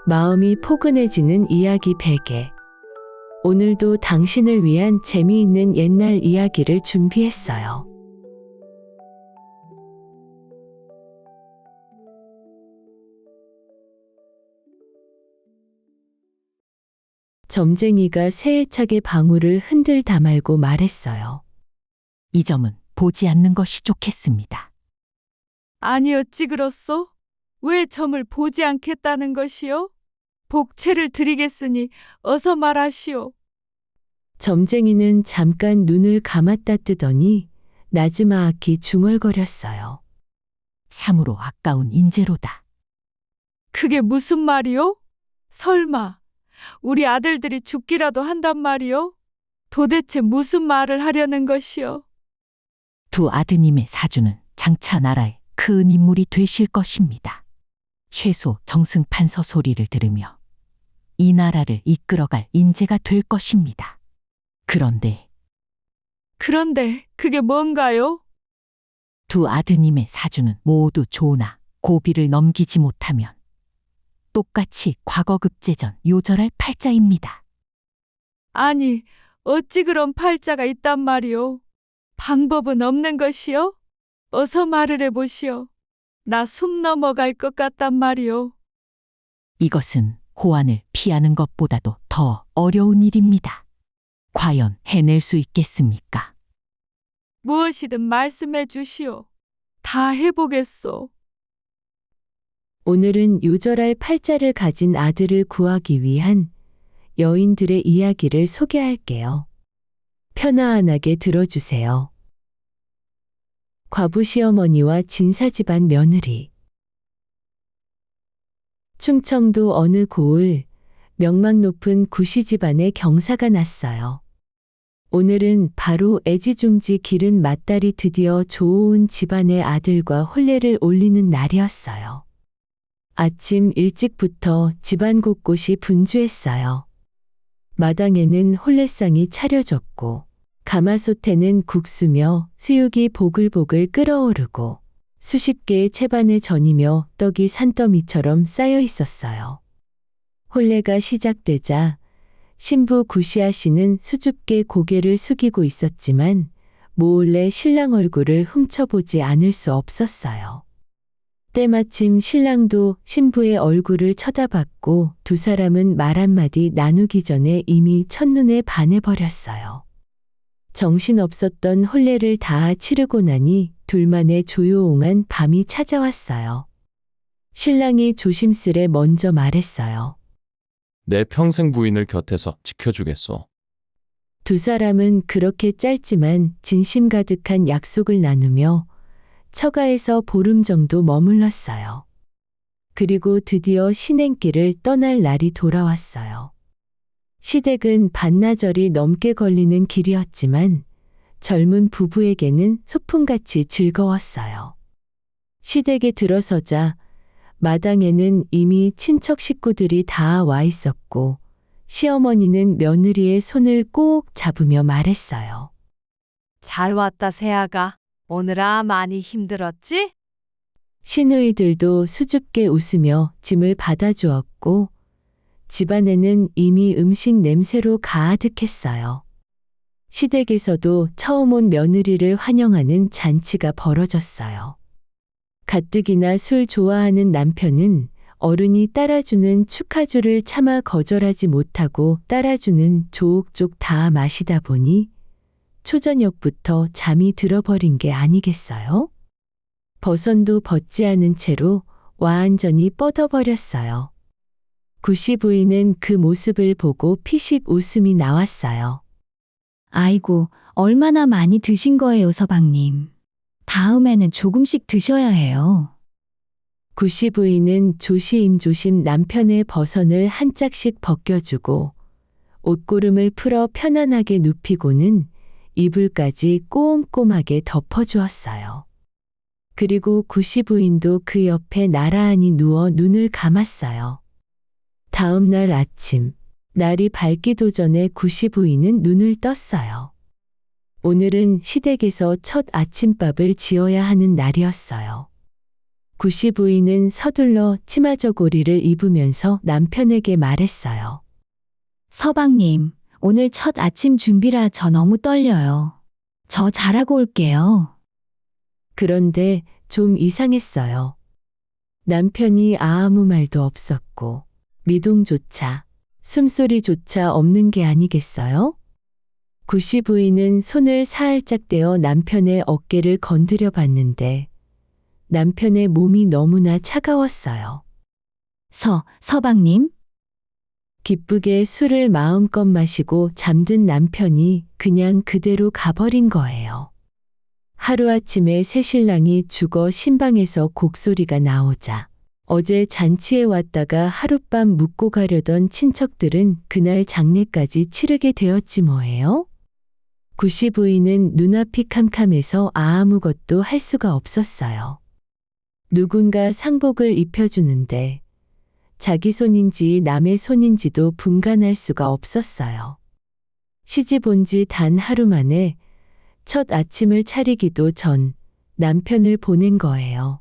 마음이 포근해지는 이야기 베개. 오늘도 당신을 위한 재미있는 옛날 이야기를 준비했어요. 점쟁이가 새해차게 방울을 흔들다 말고 말했어요. 이 점은 보지 않는 것이 좋겠습니다. 아니 어찌 그렇소? 왜 점을 보지 않겠다는 것이요? 복채를 드리겠으니 어서 말하시오. 점쟁이는 잠깐 눈을 감았다 뜨더니 나즈마하키 중얼거렸어요. 참으로 아까운 인재로다. 그게 무슨 말이요? 설마 우리 아들들이 죽기라도 한단 말이요? 도대체 무슨 말을 하려는 것이요? 두 아드님의 사주는 장차 나라의 큰 인물이 되실 것입니다. 최소 정승판서 소리를 들으며 이 나라를 이끌어갈 인재가 될 것입니다. 그런데 그게 뭔가요? 두 아드님의 사주는 모두 좋으나 고비를 넘기지 못하면 똑같이 과거급제전 요절할 팔자입니다. 아니 어찌 그런 팔자가 있단 말이오? 방법은 없는 것이요? 어서 말을 해보시오. 나 숨 넘어갈 것 같단 말이오. 이것은 호환을 피하는 것보다도 더 어려운 일입니다. 과연 해낼 수 있겠습니까? 무엇이든 말씀해 주시오. 다 해보겠소. 오늘은 요절할 팔자를 가진 아들을 구하기 위한 여인들의 이야기를 소개할게요. 편안하게 들어주세요. 과부 시어머니와 진사 집안 며느리. 충청도 어느 고을 명망 높은 구시 집안의 경사가 났어요. 오늘은 바로 애지중지 기른 맏딸이 드디어 좋은 집안의 아들과 혼례를 올리는 날이었어요. 아침 일찍부터 집안 곳곳이 분주했어요. 마당에는 혼례상이 차려졌고 가마솥에는 국수며 수육이 보글보글 끓어오르고 수십 개의 채반에 전이며 떡이 산더미처럼 쌓여 있었어요. 혼례가 시작되자 신부 구시아 씨는 수줍게 고개를 숙이고 있었지만 몰래 신랑 얼굴을 훔쳐보지 않을 수 없었어요. 때마침 신랑도 신부의 얼굴을 쳐다봤고 두 사람은 말 한마디 나누기 전에 이미 첫눈에 반해버렸어요. 정신없었던 혼례를 다 치르고 나니 둘만의 조용한 밤이 찾아왔어요. 신랑이 조심스레 먼저 말했어요. 내 평생 부인을 곁에서 지켜주겠소. 두 사람은 그렇게 짧지만 진심 가득한 약속을 나누며 처가에서 보름 정도 머물렀어요. 그리고 드디어 신행길을 떠날 날이 돌아왔어요. 시댁은 반나절이 넘게 걸리는 길이었지만 젊은 부부에게는 소풍같이 즐거웠어요. 시댁에 들어서자 마당에는 이미 친척 식구들이 다 와 있었고 시어머니는 며느리의 손을 꼭 잡으며 말했어요. 잘 왔다, 새아가. 오늘아 많이 힘들었지? 시누이들도 수줍게 웃으며 짐을 받아주었고 집안에는 이미 음식 냄새로 가득했어요. 시댁에서도 처음 온 며느리를 환영하는 잔치가 벌어졌어요. 가뜩이나 술 좋아하는 남편은 어른이 따라주는 축하주를 차마 거절하지 못하고 따라주는 조옥족 다 마시다 보니 초저녁부터 잠이 들어버린 게 아니겠어요? 버선도 벗지 않은 채로 완전히 뻗어버렸어요. 구씨 부인은 그 모습을 보고 피식 웃음이 나왔어요. 아이고, 얼마나 많이 드신 거예요, 서방님. 다음에는 조금씩 드셔야 해요. 구씨 부인은 조심조심 남편의 버선을 한 짝씩 벗겨주고 옷고름을 풀어 편안하게 눕히고는 이불까지 꼼꼼하게 덮어주었어요. 그리고 구씨 부인도 그 옆에 나란히 누워 눈을 감았어요. 다음 날 아침, 날이 밝기도 전에 구씨 부인은 눈을 떴어요. 오늘은 시댁에서 첫 아침밥을 지어야 하는 날이었어요. 구씨 부인은 서둘러 치마 저고리를 입으면서 남편에게 말했어요. 서방님, 오늘 첫 아침 준비라 저 너무 떨려요. 저 잘하고 올게요. 그런데 좀 이상했어요. 남편이 아무 말도 없었고 미동조차 숨소리조차 없는 게 아니겠어요? 구씨 부인은 손을 살짝 떼어 남편의 어깨를 건드려 봤는데 남편의 몸이 너무나 차가웠어요. 서방님? 기쁘게 술을 마음껏 마시고 잠든 남편이 그냥 그대로 가버린 거예요. 하루아침에 새신랑이 죽어 신방에서 곡소리가 나오자 어제 잔치에 왔다가 하룻밤 묵고 가려던 친척들은 그날 장례까지 치르게 되었지 뭐예요? 구씨 부인은 눈앞이 캄캄해서 아무것도 할 수가 없었어요. 누군가 상복을 입혀주는데 자기 손인지 남의 손인지도 분간할 수가 없었어요. 시집 온 지 단 하루 만에 첫 아침을 차리기도 전 남편을 보낸 거예요.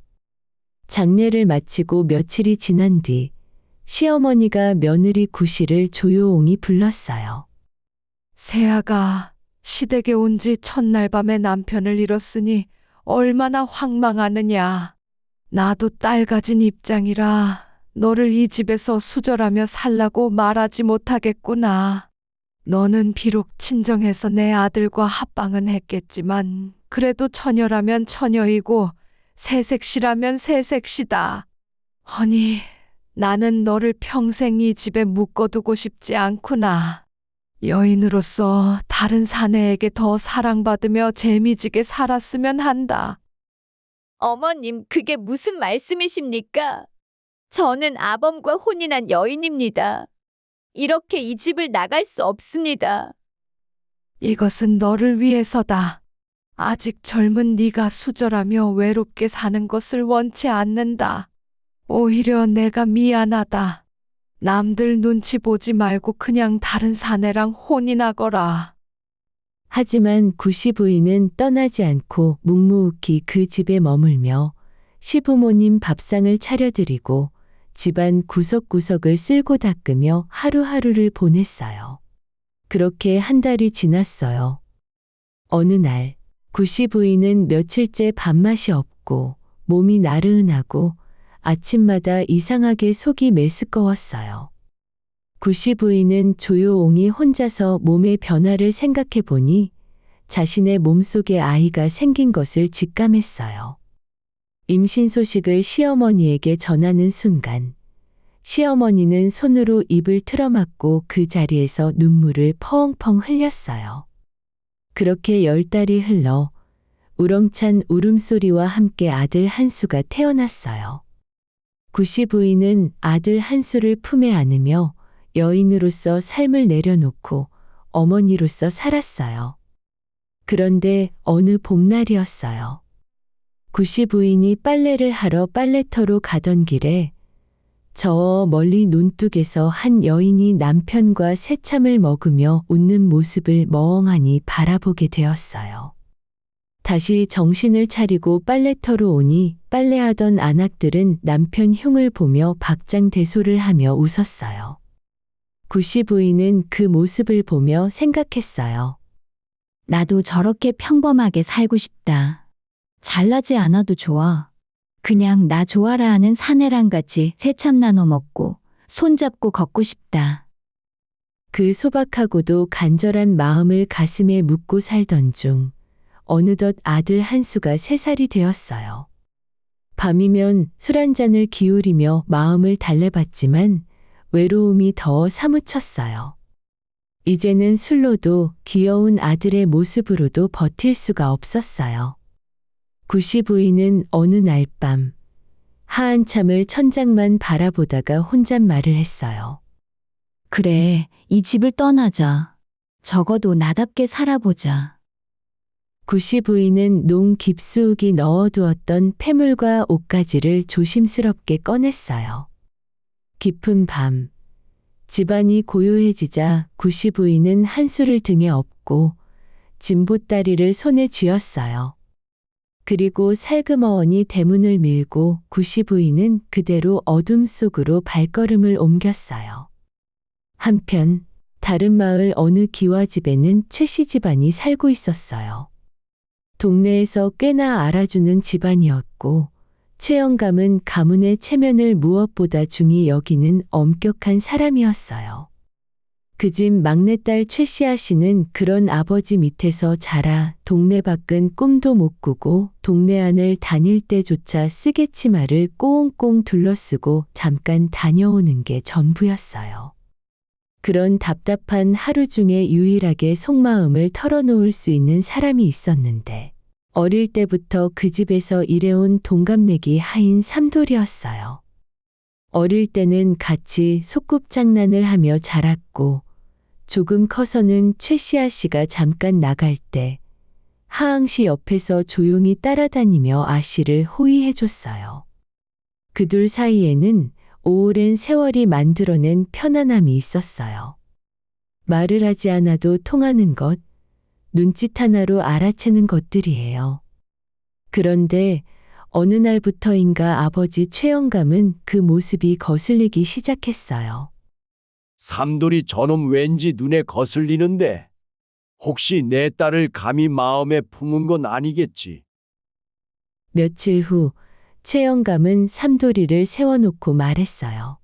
장례를 마치고 며칠이 지난 뒤 시어머니가 며느리 구씨를 조용히 불렀어요. 새아가 시댁에 온 지 첫날 밤에 남편을 잃었으니 얼마나 황망하느냐. 나도 딸 가진 입장이라 너를 이 집에서 수절하며 살라고 말하지 못하겠구나. 너는 비록 친정에서 내 아들과 합방은 했겠지만 그래도 처녀라면 처녀이고 새색시라면 새색시다. 허니 나는 너를 평생 이 집에 묶어두고 싶지 않구나. 여인으로서 다른 사내에게 더 사랑받으며 재미지게 살았으면 한다. 어머님, 그게 무슨 말씀이십니까? 저는 아범과 혼인한 여인입니다. 이렇게 이 집을 나갈 수 없습니다. 이것은 너를 위해서다. 아직 젊은 네가 수절하며 외롭게 사는 것을 원치 않는다. 오히려 내가 미안하다. 남들 눈치 보지 말고 그냥 다른 사내랑 혼인하거라. 하지만 구씨 부인은 떠나지 않고 묵묵히 그 집에 머물며 시부모님 밥상을 차려드리고 집안 구석구석을 쓸고 닦으며 하루하루를 보냈어요. 그렇게 한 달이 지났어요. 어느 날 구씨 부인은 며칠째 밥맛이 없고 몸이 나른하고 아침마다 이상하게 속이 메스꺼웠어요. 구씨 부인은 조용히 혼자서 몸의 변화를 생각해 보니 자신의 몸속에 아이가 생긴 것을 직감했어요. 임신 소식을 시어머니에게 전하는 순간 시어머니는 손으로 입을 틀어막고 그 자리에서 눈물을 펑펑 흘렸어요. 그렇게 10달이 흘러 우렁찬 울음소리와 함께 아들 한수가 태어났어요. 구씨 부인은 아들 한수를 품에 안으며 여인으로서 삶을 내려놓고 어머니로서 살았어요. 그런데 어느 봄날이었어요. 구씨 부인이 빨래를 하러 빨래터로 가던 길에 저 멀리 논둑에서 한 여인이 남편과 새참을 먹으며 웃는 모습을 멍하니 바라보게 되었어요. 다시 정신을 차리고 빨래터로 오니 빨래하던 아낙들은 남편 흉을 보며 박장대소를 하며 웃었어요. 구씨 부인은 그 모습을 보며 생각했어요. 나도 저렇게 평범하게 살고 싶다. 잘나지 않아도 좋아. 그냥 나 좋아라 하는 사내랑 같이 새참 나눠 먹고 손잡고 걷고 싶다. 그 소박하고도 간절한 마음을 가슴에 묻고 살던 중 어느덧 아들 한수가 3살이 되었어요. 밤이면 술 한 잔을 기울이며 마음을 달래봤지만 외로움이 더 사무쳤어요. 이제는 술로도 귀여운 아들의 모습으로도 버틸 수가 없었어요. 구씨 부인은 어느 날 밤 하한참을 천장만 바라보다가 혼잣말을 했어요. 그래, 이 집을 떠나자. 적어도 나답게 살아보자. 구씨 부인은 농 깊숙이 넣어두었던 폐물과 옷가지를 조심스럽게 꺼냈어요. 깊은 밤, 집안이 고요해지자 구씨 부인은 한수를 등에 업고 진보다리를 손에 쥐었어요. 그리고 살금어원이 대문을 밀고 구시 부인은 그대로 어둠 속으로 발걸음을 옮겼어요. 한편 다른 마을 어느 기와집에는 최씨 집안이 살고 있었어요. 동네에서 꽤나 알아주는 집안이었고 최 영감은 가문의 체면을 무엇보다 중히 여기는 엄격한 사람이었어요. 그 집 막내딸 최씨아 씨는 그런 아버지 밑에서 자라 동네 밖은 꿈도 못 꾸고 동네 안을 다닐 때조차 쓰개치마를 꽁꽁 둘러쓰고 잠깐 다녀오는 게 전부였어요. 그런 답답한 하루 중에 유일하게 속마음을 털어놓을 수 있는 사람이 있었는데 어릴 때부터 그 집에서 일해온 동갑내기 하인 삼돌이었어요. 어릴 때는 같이 소꿉장난을 하며 자랐고 조금 커서는 최씨아 씨가 잠깐 나갈 때 하항 씨 옆에서 조용히 따라다니며 아씨를 호위해줬어요. 그 둘 사이에는 오랜 세월이 만들어낸 편안함이 있었어요. 말을 하지 않아도 통하는 것, 눈짓 하나로 알아채는 것들이에요. 그런데 어느 날부터인가 아버지 최영감은 그 모습이 거슬리기 시작했어요. 삼돌이 저놈 왠지 눈에 거슬리는데 혹시 내 딸을 감히 마음에 품은 건 아니겠지? 며칠 후 최영감은 삼돌이를 세워놓고 말했어요.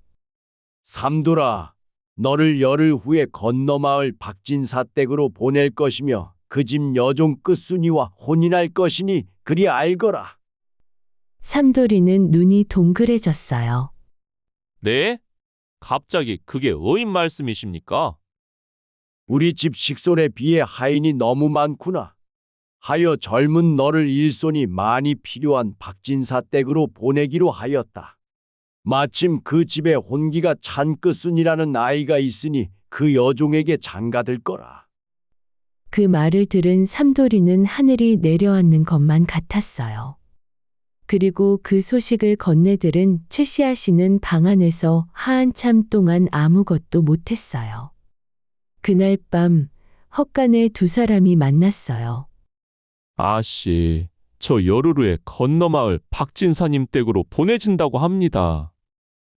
삼돌아, 너를 열흘 후에 건너마을 박진사 댁으로 보낼 것이며 그 집 여종 끝순이와 혼인할 것이니 그리 알거라. 삼돌이는 눈이 동그래졌어요. 네? 갑자기 그게 어인 말씀이십니까? 우리 집 식솔에 비해 하인이 너무 많구나. 하여 젊은 너를 일손이 많이 필요한 박진사 댁으로 보내기로 하였다. 마침 그 집에 혼기가 찬 끝순이라는 아이가 있으니 그 여종에게 장가들 거라. 그 말을 들은 삼돌이는 하늘이 내려앉는 것만 같았어요. 그리고 그 소식을 건네들은 최씨아 씨는 방 안에서 한참 동안 아무것도 못했어요. 그날 밤 헛간에 두 사람이 만났어요. 아씨, 저 열흘 후에 건너마을 박진사님 댁으로 보내진다고 합니다.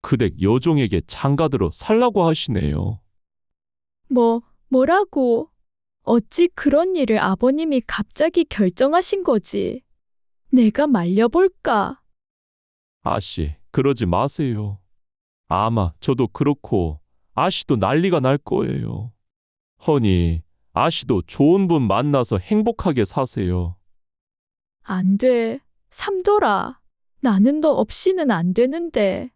그 댁 여종에게 장가들어 살라고 하시네요. 뭐라고? 어찌 그런 일을 아버님이 갑자기 결정하신 거지? 내가 말려볼까? 아씨, 그러지 마세요. 아마 저도 그렇고 아씨도 난리가 날 거예요. 허니, 아씨도 좋은 분 만나서 행복하게 사세요. 안 돼. 삼돌아. 나는 너 없이는 안 되는데.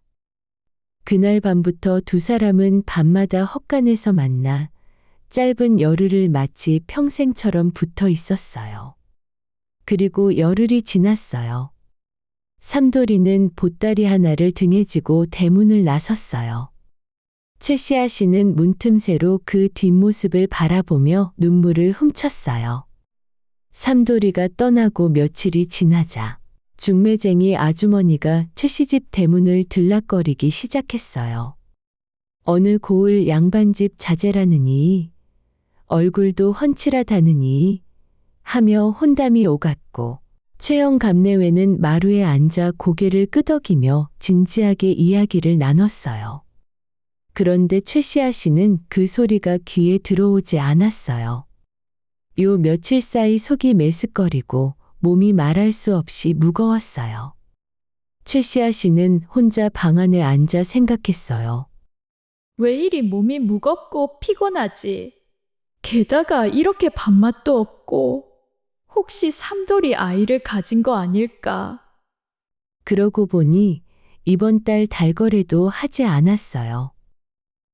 그날 밤부터 두 사람은 밤마다 헛간에서 만나 짧은 열흘을 마치 평생처럼 붙어 있었어요. 그리고 열흘이 지났어요. 삼돌이는 보따리 하나를 등에 지고 대문을 나섰어요. 최씨아 씨는 문틈새로 그 뒷모습을 바라보며 눈물을 훔쳤어요. 삼돌이가 떠나고 며칠이 지나자 중매쟁이 아주머니가 최씨 집 대문을 들락거리기 시작했어요. 어느 고을 양반집 자제라느니 얼굴도 훤칠하다느니 하며 혼담이 오갔고 최영감 내외는 마루에 앉아 고개를 끄덕이며 진지하게 이야기를 나눴어요. 그런데 최씨아 씨는 그 소리가 귀에 들어오지 않았어요. 요 며칠 사이 속이 메스꺼리고 몸이 말할 수 없이 무거웠어요. 최씨아 씨는 혼자 방 안에 앉아 생각했어요. 왜 이리 몸이 무겁고 피곤하지? 게다가 이렇게 밥맛도 없고 혹시 삼돌이 아이를 가진 거 아닐까? 그러고 보니 이번 달 달거래도 하지 않았어요.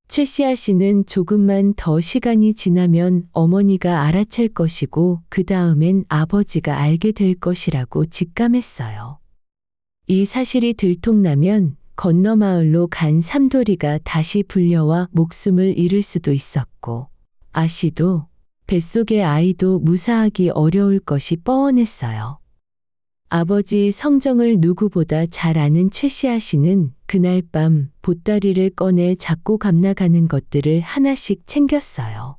최씨아 씨는 조금만 더 시간이 지나면 어머니가 알아챌 것이고 그 다음엔 아버지가 알게 될 것이라고 직감했어요. 이 사실이 들통나면 건너마을로 간 삼돌이가 다시 불려와 목숨을 잃을 수도 있었고 아씨도 뱃속의 아이도 무사하기 어려울 것이 뻔했어요. 아버지 성정을 누구보다 잘 아는 최씨아 씨는 그날 밤 보따리를 꺼내 잡고 감나가는 것들을 하나씩 챙겼어요.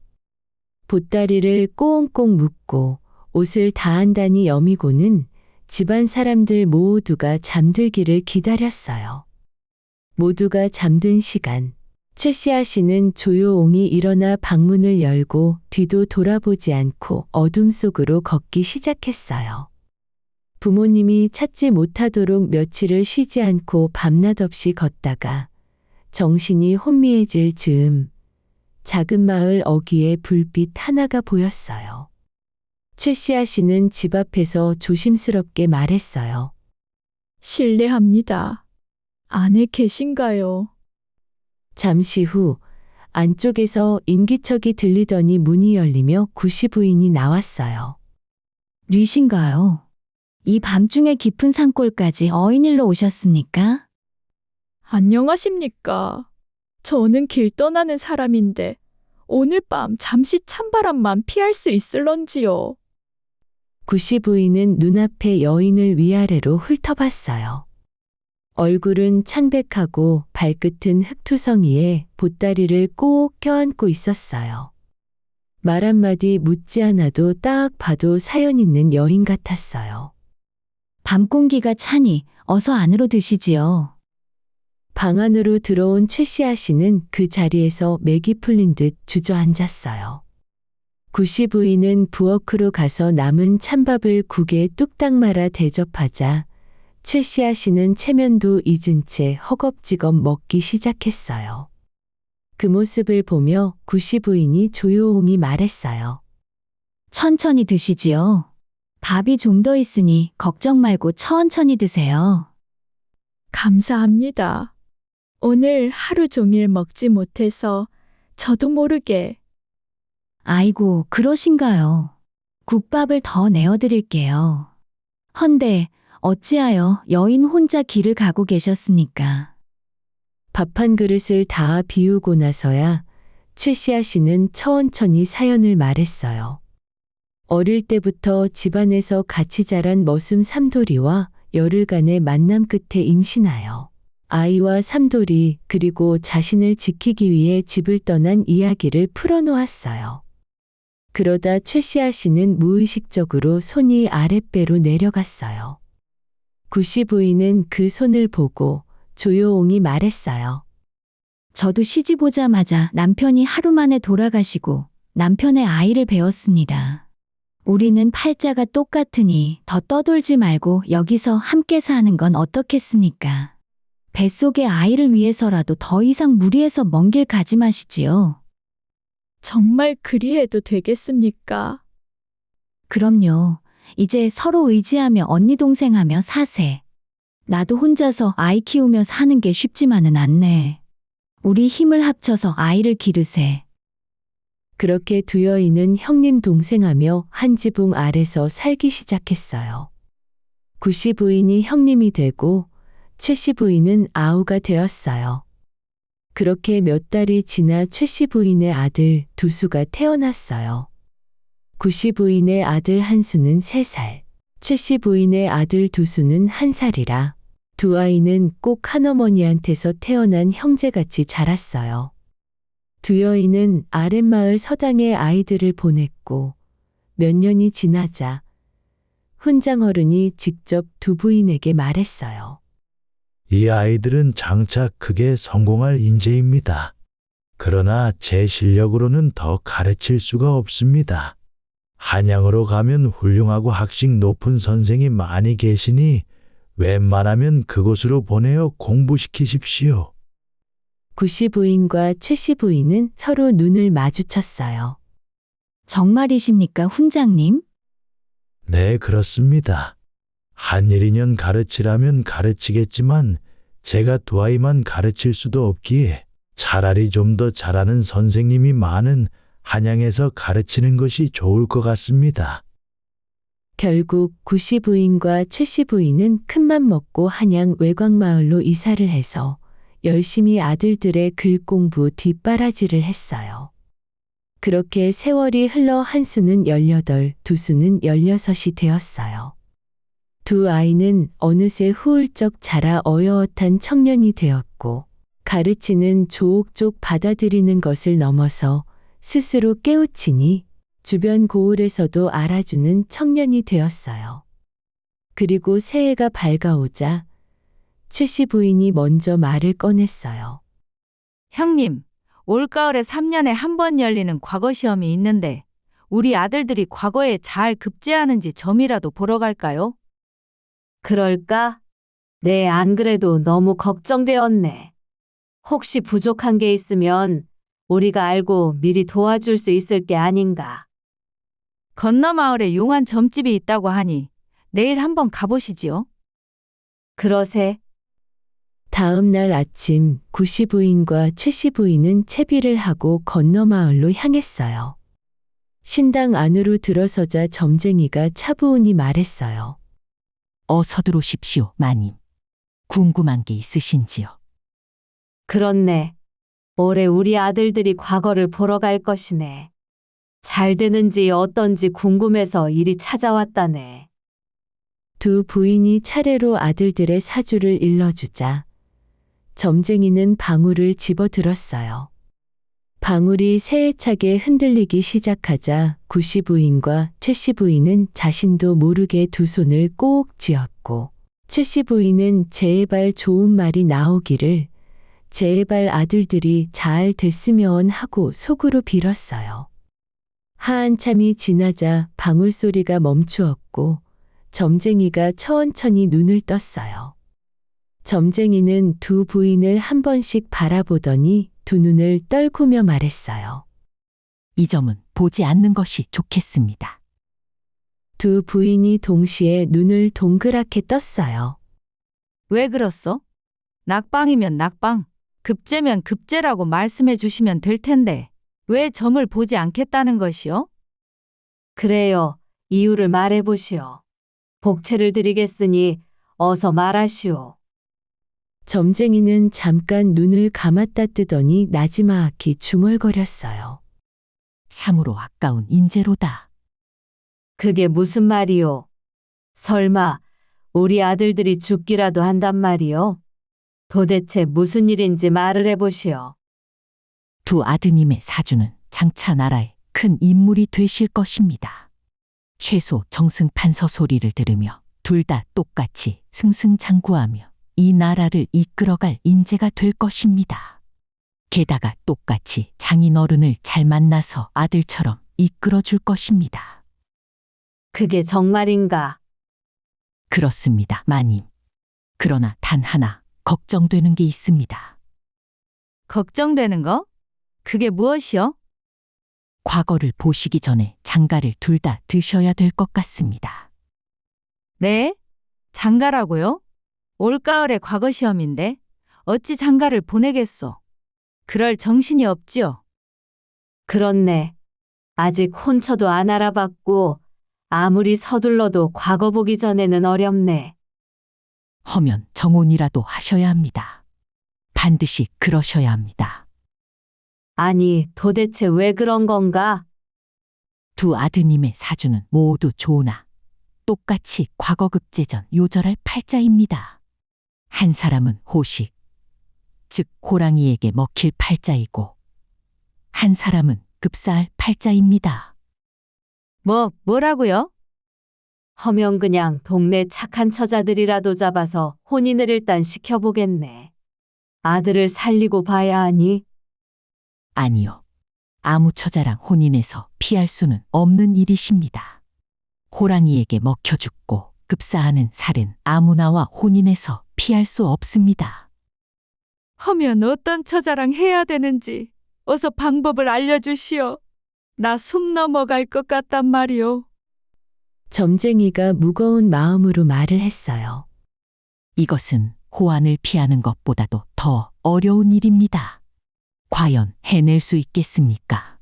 보따리를 꽁꽁 묶고 옷을 다한단히 여미고는 집안 사람들 모두가 잠들기를 기다렸어요. 모두가 잠든 시간, 최씨아 씨는 조용히 일어나 방문을 열고 뒤도 돌아보지 않고 어둠 속으로 걷기 시작했어요. 부모님이 찾지 못하도록 며칠을 쉬지 않고 밤낮 없이 걷다가 정신이 혼미해질 즈음 작은 마을 어귀에 불빛 하나가 보였어요. 최씨아 씨는 집 앞에서 조심스럽게 말했어요. 실례합니다. 안에 계신가요? 잠시 후 안쪽에서 인기척이 들리더니 문이 열리며 구씨 부인이 나왔어요. 뉘신가요? 이 밤중에 깊은 산골까지 어인일로 오셨습니까? 안녕하십니까? 저는 길 떠나는 사람인데 오늘 밤 잠시 찬바람만 피할 수 있을런지요? 구씨 부인은 눈앞에 여인을 위아래로 훑어봤어요. 얼굴은 창백하고 발끝은 흙투성이에 보따리를 꼭 껴안고 있었어요. 말 한마디 묻지 않아도 딱 봐도 사연 있는 여인 같았어요. 밤 공기가 차니 어서 안으로 드시지요. 방 안으로 들어온 최씨아 씨는 그 자리에서 맥이 풀린 듯 주저앉았어요. 구씨 부인은 부엌으로 가서 남은 찬밥을 국에 뚝딱 말아 대접하자 최씨아 씨는 체면도 잊은 채 허겁지겁 먹기 시작했어요. 그 모습을 보며 구씨 부인이 조용히 말했어요. 천천히 드시지요. 밥이 좀 더 있으니 걱정 말고 천천히 드세요. 감사합니다. 오늘 하루 종일 먹지 못해서 저도 모르게. 아이고, 그러신가요? 국밥을 더 내어드릴게요. 헌데 어찌하여 여인 혼자 길을 가고 계셨습니까? 밥 한 그릇을 다 비우고 나서야 최씨아 씨는 천천히 사연을 말했어요. 어릴 때부터 집안에서 같이 자란 머슴 삼돌이와 열흘간의 만남 끝에 임신하여 아이와 삼돌이 그리고 자신을 지키기 위해 집을 떠난 이야기를 풀어놓았어요. 그러다 최씨아 씨는 무의식적으로 손이 아랫배로 내려갔어요. 구씨 부인은 그 손을 보고 조용히 말했어요. 저도 시집 오자마자 남편이 하루 만에 돌아가시고 남편의 아이를 배웠습니다. 우리는 팔자가 똑같으니 더 떠돌지 말고 여기서 함께 사는 건 어떻겠습니까? 뱃속의 아이를 위해서라도 더 이상 무리해서 먼 길 가지 마시지요. 정말 그리해도 되겠습니까? 그럼요. 이제 서로 의지하며 언니 동생하며 사세. 나도 혼자서 아이 키우며 사는 게 쉽지만은 않네. 우리 힘을 합쳐서 아이를 기르세. 그렇게 두 여인은 형님 동생하며 한 지붕 아래서 살기 시작했어요. 구씨 부인이 형님이 되고 최씨 부인은 아우가 되었어요. 그렇게 몇 달이 지나 최씨 부인의 아들 두수가 태어났어요. 구씨 부인의 아들 한수는 3살, 최씨 부인의 아들 두수는 1살이라 두 아이는 꼭 한어머니한테서 태어난 형제같이 자랐어요. 두 여인은 아랫마을 서당에 아이들을 보냈고 몇 년이 지나자 훈장어른이 직접 두 부인에게 말했어요. 이 아이들은 장차 크게 성공할 인재입니다. 그러나 제 실력으로는 더 가르칠 수가 없습니다. 한양으로 가면 훌륭하고 학식 높은 선생이 많이 계시니 웬만하면 그곳으로 보내어 공부시키십시오. 구씨 부인과 최씨 부인은 서로 눈을 마주쳤어요. 정말이십니까, 훈장님? 네, 그렇습니다. 한일인연 가르치라면 가르치겠지만 제가 두 아이만 가르칠 수도 없기에 차라리 좀 더 잘하는 선생님이 많은 한양에서 가르치는 것이 좋을 것 같습니다. 결국 구씨 부인과 최씨 부인은 큰맘 먹고 한양 외곽마을로 이사를 해서 열심히 아들들의 글 공부 뒷바라지를 했어요. 그렇게 세월이 흘러 한수는 18, 두수는 16이 되었어요. 두 아이는 어느새 후울적 자라 어여엇한 청년이 되었고 가르치는 조옥족 받아들이는 것을 넘어서 스스로 깨우치니 주변 고을에서도 알아주는 청년이 되었어요. 그리고 새해가 밝아오자 최씨 부인이 먼저 말을 꺼냈어요. 형님, 올가을에 3년에 한 번 열리는 과거 시험이 있는데 우리 아들들이 과거에 잘 급제하는지 점이라도 보러 갈까요? 그럴까? 네, 안 그래도 너무 걱정되었네. 혹시 부족한 게 있으면 우리가 알고 미리 도와줄 수 있을 게 아닌가. 건너 마을에 용한 점집이 있다고 하니 내일 한번 가보시지요. 그러세. 다음 날 아침 구씨 부인과 최씨 부인은 채비를 하고 건너 마을로 향했어요. 신당 안으로 들어서자 점쟁이가 차분히 말했어요. 어서 들어오십시오, 마님. 궁금한 게 있으신지요? 그렇네. 올해 우리 아들들이 과거를 보러 갈 것이네. 잘 되는지 어떤지 궁금해서 이리 찾아왔다네. 두 부인이 차례로 아들들의 사주를 일러주자 점쟁이는 방울을 집어들었어요. 방울이 세해차게 흔들리기 시작하자 구씨 부인과 최씨 부인은 자신도 모르게 두 손을 꼭 쥐었고 최씨 부인은 제발 좋은 말이 나오기를 제발 아들들이 잘 됐으면 하고 속으로 빌었어요. 한참이 지나자 방울 소리가 멈추었고 점쟁이가 천천히 눈을 떴어요. 점쟁이는 두 부인을 한 번씩 바라보더니 두 눈을 떨구며 말했어요. 이 점은 보지 않는 것이 좋겠습니다. 두 부인이 동시에 눈을 동그랗게 떴어요. 왜 그렇소? 낙방이면 낙방, 급제면 급제라고 말씀해 주시면 될 텐데 왜 점을 보지 않겠다는 것이요? 그래요. 이유를 말해보시오. 복채를 드리겠으니 어서 말하시오. 점쟁이는 잠깐 눈을 감았다 뜨더니 나지막히 중얼거렸어요. 참으로 아까운 인재로다. 그게 무슨 말이오? 설마 우리 아들들이 죽기라도 한단 말이오? 도대체 무슨 일인지 말을 해보시오. 두 아드님의 사주는 장차 나라의 큰 인물이 되실 것입니다. 최소 정승판서 소리를 들으며 둘 다 똑같이 승승장구하며 이 나라를 이끌어갈 인재가 될 것입니다. 게다가 똑같이 장인어른을 잘 만나서 아들처럼 이끌어줄 것입니다. 그게 정말인가? 그렇습니다, 마님. 그러나 단 하나 걱정되는 게 있습니다. 걱정되는 거? 그게 무엇이요? 과거를 보시기 전에 장가를 둘 다 드셔야 될 것 같습니다. 네? 장가라고요? 올가을에 과거 시험인데 어찌 장가를 보내겠소? 그럴 정신이 없지요. 그렇네. 아직 혼처도 안 알아봤고 아무리 서둘러도 과거 보기 전에는 어렵네. 허면 정혼이라도 하셔야 합니다. 반드시 그러셔야 합니다. 아니, 도대체 왜 그런 건가? 두 아드님의 사주는 모두 좋으나 똑같이 과거급제전 요절할 팔자입니다. 한 사람은 호식, 즉 호랑이에게 먹힐 팔자이고 한 사람은 급사할 팔자입니다. 뭐라고요? 허면 그냥 동네 착한 처자들이라도 잡아서 혼인을 일단 시켜보겠네. 아들을 살리고 봐야 하니? 아니요. 아무 처자랑 혼인해서 피할 수는 없는 일이십니다. 호랑이에게 먹혀 죽고 급사하는 살은 아무나와 혼인해서 피할 수 없습니다. 하면 어떤 처자랑 해야 되는지 어서 방법을 알려주시오. 나 숨 넘어갈 것 같단 말이오. 점쟁이가 무거운 마음으로 말을 했어요. 이것은 호환을 피하는 것보다도 더 어려운 일입니다. 과연 해낼 수 있겠습니까?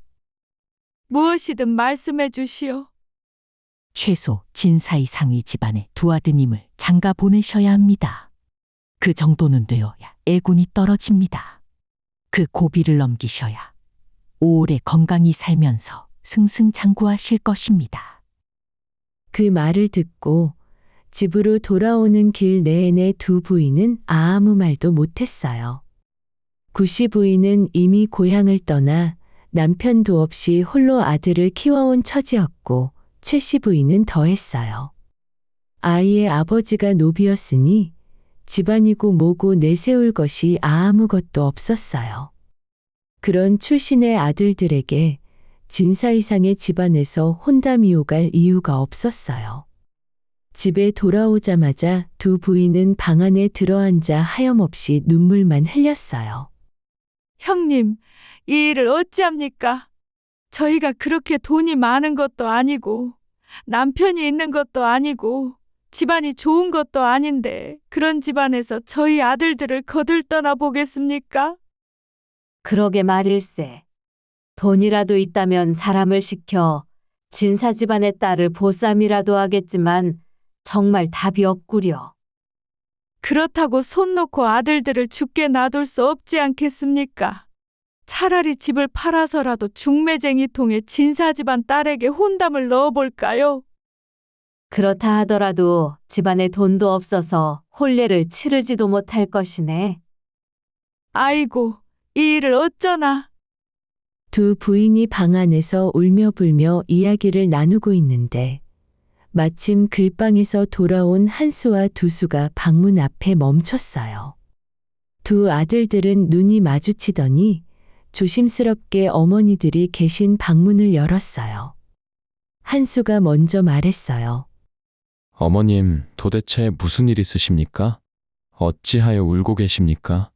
무엇이든 말씀해 주시오. 최소 진사이 상위 집안의 두 아드님을 장가 보내셔야 합니다. 그 정도는 되어야 애군이 떨어집니다. 그 고비를 넘기셔야 오래 건강히 살면서 승승장구하실 것입니다. 그 말을 듣고 집으로 돌아오는 길 내내 두 부인은 아무 말도 못했어요. 구씨 부인은 이미 고향을 떠나 남편도 없이 홀로 아들을 키워온 처지였고 최씨 부인은 더했어요. 아이의 아버지가 노비였으니 집안이고 뭐고 내세울 것이 아무것도 없었어요. 그런 출신의 아들들에게 진사 이상의 집안에서 혼담이오갈 이유가 없었어요. 집에 돌아오자마자 두 부인은 방 안에 들어앉아 하염없이 눈물만 흘렸어요. 형님, 이 일을 어찌합니까? 저희가 그렇게 돈이 많은 것도 아니고 남편이 있는 것도 아니고 집안이 좋은 것도 아닌데 그런 집안에서 저희 아들들을 거들떠나 보겠습니까? 그러게 말일세. 돈이라도 있다면 사람을 시켜 진사 집안의 딸을 보쌈이라도 하겠지만 정말 답이 없구려. 그렇다고 손 놓고 아들들을 죽게 놔둘 수 없지 않겠습니까? 차라리 집을 팔아서라도 중매쟁이 통해 진사 집안 딸에게 혼담을 넣어볼까요? 그렇다 하더라도 집안에 돈도 없어서 혼례를 치르지도 못할 것이네. 아이고, 이 일을 어쩌나. 두 부인이 방 안에서 울며불며 이야기를 나누고 있는데 마침 글방에서 돌아온 한수와 두수가 방문 앞에 멈췄어요. 두 아들들은 눈이 마주치더니 조심스럽게 어머니들이 계신 방문을 열었어요. 한수가 먼저 말했어요. 어머님, 도대체 무슨 일 있으십니까? 어찌하여 울고 계십니까?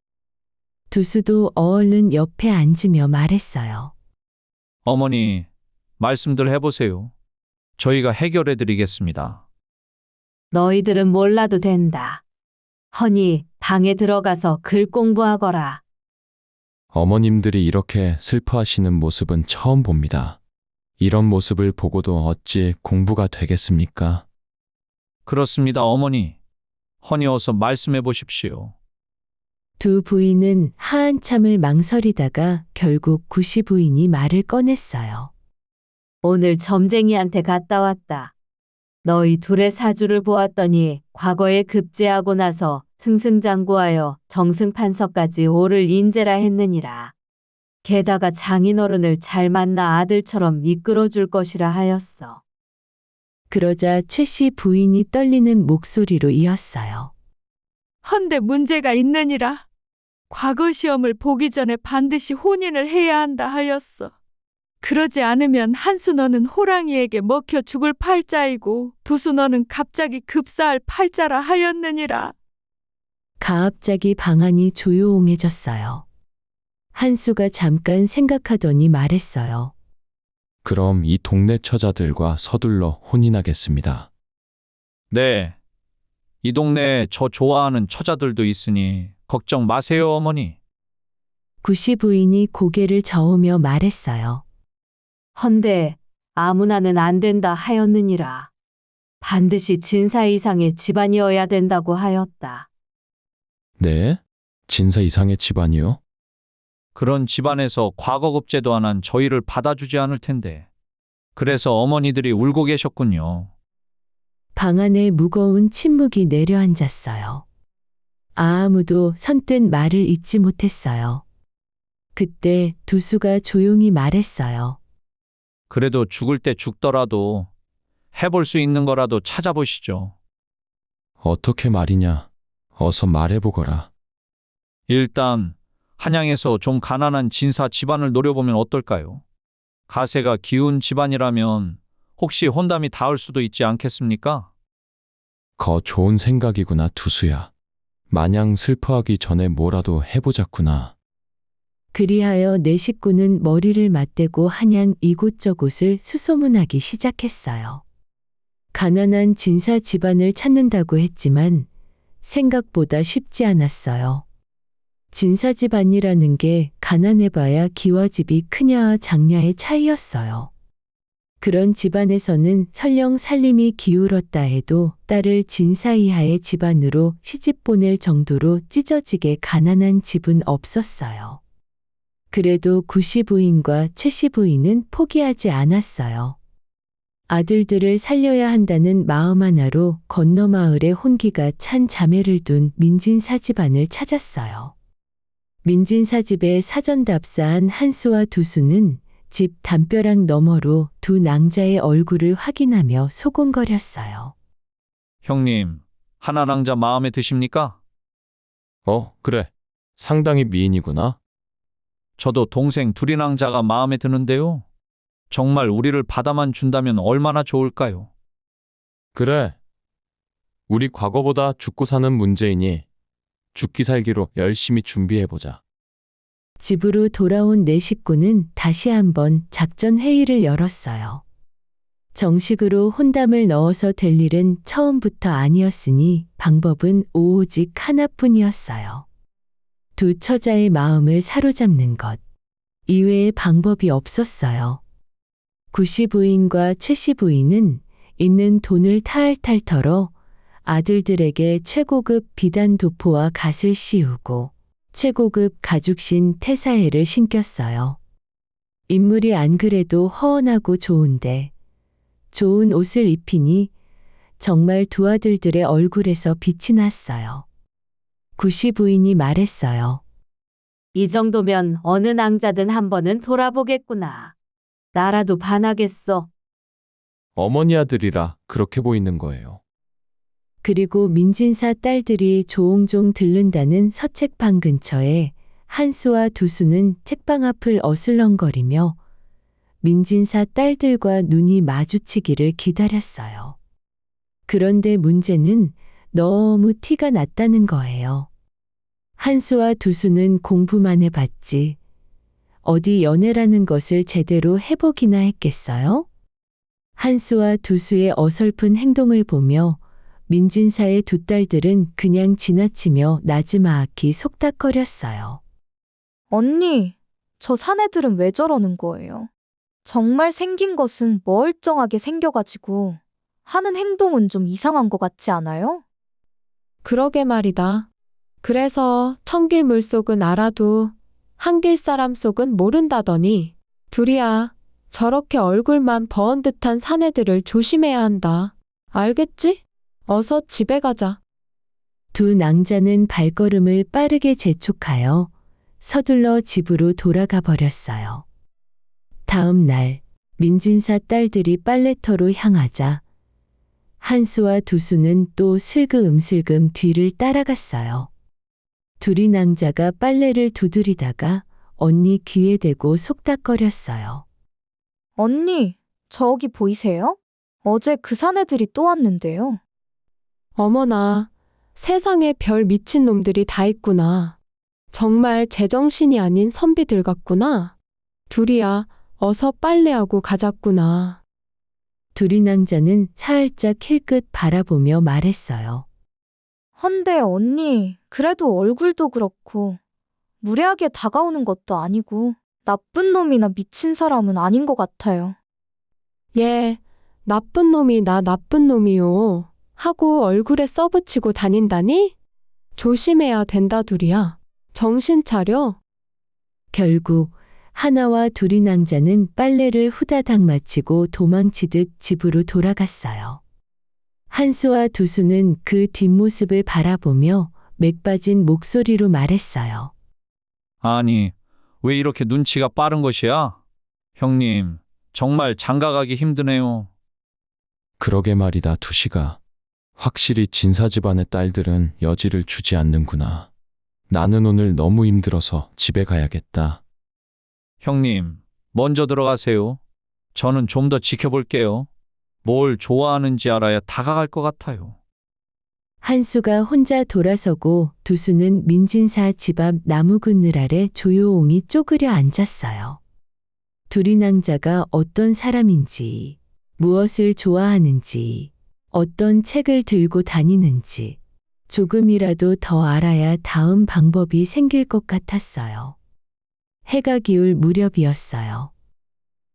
두수도 얼른 옆에 앉으며 말했어요. 어머니, 말씀들 해보세요. 저희가 해결해 드리겠습니다. 너희들은 몰라도 된다. 허니 방에 들어가서 글 공부하거라. 어머님들이 이렇게 슬퍼하시는 모습은 처음 봅니다. 이런 모습을 보고도 어찌 공부가 되겠습니까? 그렇습니다, 어머니. 허니 어서 말씀해 보십시오. 두 부인은 한참을 망설이다가 결국 구시 부인이 말을 꺼냈어요. 오늘 점쟁이한테 갔다 왔다. 너희 둘의 사주를 보았더니 과거에 급제하고 나서 승승장구하여 정승판서까지 오를 인재라 했느니라. 게다가 장인어른을 잘 만나 아들처럼 이끌어줄 것이라 하였어. 그러자 최씨 부인이 떨리는 목소리로 이었어요. 헌데 문제가 있느니라. 과거 시험을 보기 전에 반드시 혼인을 해야 한다 하였어. 그러지 않으면 한수 너는 호랑이에게 먹혀 죽을 팔자이고 두수 너는 갑자기 급사할 팔자라 하였느니라. 갑자기 방안이 조용해졌어요. 한수가 잠깐 생각하더니 말했어요. 그럼 이 동네 처자들과 서둘러 혼인하겠습니다. 네. 이 동네에 저 좋아하는 처자들도 있으니 걱정 마세요, 어머니. 구시 부인이 고개를 저으며 말했어요. 헌데 아무나는 안 된다 하였느니라. 반드시 진사 이상의 집안이어야 된다고 하였다. 네? 진사 이상의 집안이요? 그런 집안에서 과거 급제도 안 한 저희를 받아주지 않을 텐데. 그래서 어머니들이 울고 계셨군요. 방 안에 무거운 침묵이 내려앉았어요. 아무도 선뜻 말을 잇지 못했어요. 그때 두수가 조용히 말했어요. 그래도 죽을 때 죽더라도 해볼 수 있는 거라도 찾아보시죠. 어떻게 말이냐? 어서 말해보거라. 일단 한양에서 좀 가난한 진사 집안을 노려보면 어떨까요? 가세가 기운 집안이라면 혹시 혼담이 닿을 수도 있지 않겠습니까? 거 좋은 생각이구나, 두수야. 마냥 슬퍼하기 전에 뭐라도 해보자꾸나. 그리하여 네 식구는 머리를 맞대고 한양 이곳저곳을 수소문하기 시작했어요. 가난한 진사 집안을 찾는다고 했지만 생각보다 쉽지 않았어요. 진사 집안이라는 게 가난해봐야 기와집이 크냐 작냐의 차이였어요. 그런 집안에서는 설령 살림이 기울었다 해도 딸을 진사 이하의 집안으로 시집 보낼 정도로 찢어지게 가난한 집은 없었어요. 그래도 구시 부인과 최씨 부인은 포기하지 않았어요. 아들들을 살려야 한다는 마음 하나로 건너 마을에 혼기가 찬 자매를 둔 민진사 집안을 찾았어요. 민진사 집에 사전답사한 한수와 두수는 집 담벼락 너머로 두 낭자의 얼굴을 확인하며 소곤거렸어요. 형님, 하나 낭자 마음에 드십니까? 그래. 상당히 미인이구나. 저도 동생 둘이 낭자가 마음에 드는데요. 정말 우리를 받아만 준다면 얼마나 좋을까요? 그래. 우리 과거보다 죽고 사는 문제이니 죽기 살기로 열심히 준비해보자. 집으로 돌아온 네 식구는 다시 한번 작전 회의를 열었어요. 정식으로 혼담을 넣어서 될 일은 처음부터 아니었으니 방법은 오직 하나뿐이었어요. 두 처자의 마음을 사로잡는 것. 이외에 방법이 없었어요. 구씨 부인과 최씨 부인은 있는 돈을 탈탈 털어 아들들에게 최고급 비단 도포와 갓을 씌우고 최고급 가죽신 태사해를 신겼어요. 인물이 안 그래도 허원하고 좋은데 좋은 옷을 입히니 정말 두 아들들의 얼굴에서 빛이 났어요. 구씨 부인이 말했어요. 이 정도면 어느 낭자든 한 번은 돌아보겠구나. 나라도 반하겠어. 어머니 아들이라 그렇게 보이는 거예요. 그리고 민진사 딸들이 조옹종 들른다는 서책방 근처에 한수와 두수는 책방 앞을 어슬렁거리며 민진사 딸들과 눈이 마주치기를 기다렸어요. 그런데 문제는 너무 티가 났다는 거예요. 한수와 두수는 공부만 해봤지 어디 연애라는 것을 제대로 해보기나 했겠어요? 한수와 두수의 어설픈 행동을 보며 민진사의 두 딸들은 그냥 지나치며 나지막히 속닥거렸어요. 언니, 저 사내들은 왜 저러는 거예요? 정말 생긴 것은 멀쩡하게 생겨가지고 하는 행동은 좀 이상한 것 같지 않아요? 그러게 말이다. 그래서 청길 물속은 알아도 한길 사람 속은 모른다더니 둘이야 저렇게 얼굴만 버언듯한 사내들을 조심해야 한다. 알겠지? 어서 집에 가자. 두 낭자는 발걸음을 빠르게 재촉하여 서둘러 집으로 돌아가 버렸어요. 다음 날 민진사 딸들이 빨래터로 향하자 한수와 두수는 또 슬금슬금 뒤를 따라갔어요. 둘이 낭자가 빨래를 두드리다가 언니 귀에 대고 속닥거렸어요. 언니, 저기 보이세요? 어제 그 사내들이 또 왔는데요. 어머나, 세상에 별 미친 놈들이 다 있구나. 정말 제정신이 아닌 선비들 같구나. 둘이야, 어서 빨래하고 가자꾸나. 둘이 낭자는 살짝 힐끗 바라보며 말했어요. 헌데 언니, 그래도 얼굴도 그렇고 무례하게 다가오는 것도 아니고 나쁜 놈이나 미친 사람은 아닌 것 같아요. 예, 나쁜 놈이 나 나쁜 놈이요. 하고 얼굴에 써붙이고 다닌다니? 조심해야 된다 둘이야. 정신 차려. 결국 하나와 둘이 낭자는 빨래를 후다닥 마치고 도망치듯 집으로 돌아갔어요. 한수와 두수는 그 뒷모습을 바라보며 맥 빠진 목소리로 말했어요. 아니, 왜 이렇게 눈치가 빠른 것이야? 형님, 정말 장가가기 힘드네요. 그러게 말이다, 두시가. 확실히 진사 집안의 딸들은 여지를 주지 않는구나. 나는 오늘 너무 힘들어서 집에 가야겠다. 형님, 먼저 들어가세요. 저는 좀 더 지켜볼게요. 뭘 좋아하는지 알아야 다가갈 것 같아요. 한수가 혼자 돌아서고 두수는 민진사 집 앞 나무 그늘 아래 조용히 쪼그려 앉았어요. 둘이 낭자가 어떤 사람인지, 무엇을 좋아하는지, 어떤 책을 들고 다니는지 조금이라도 더 알아야 다음 방법이 생길 것 같았어요. 해가 기울 무렵이었어요.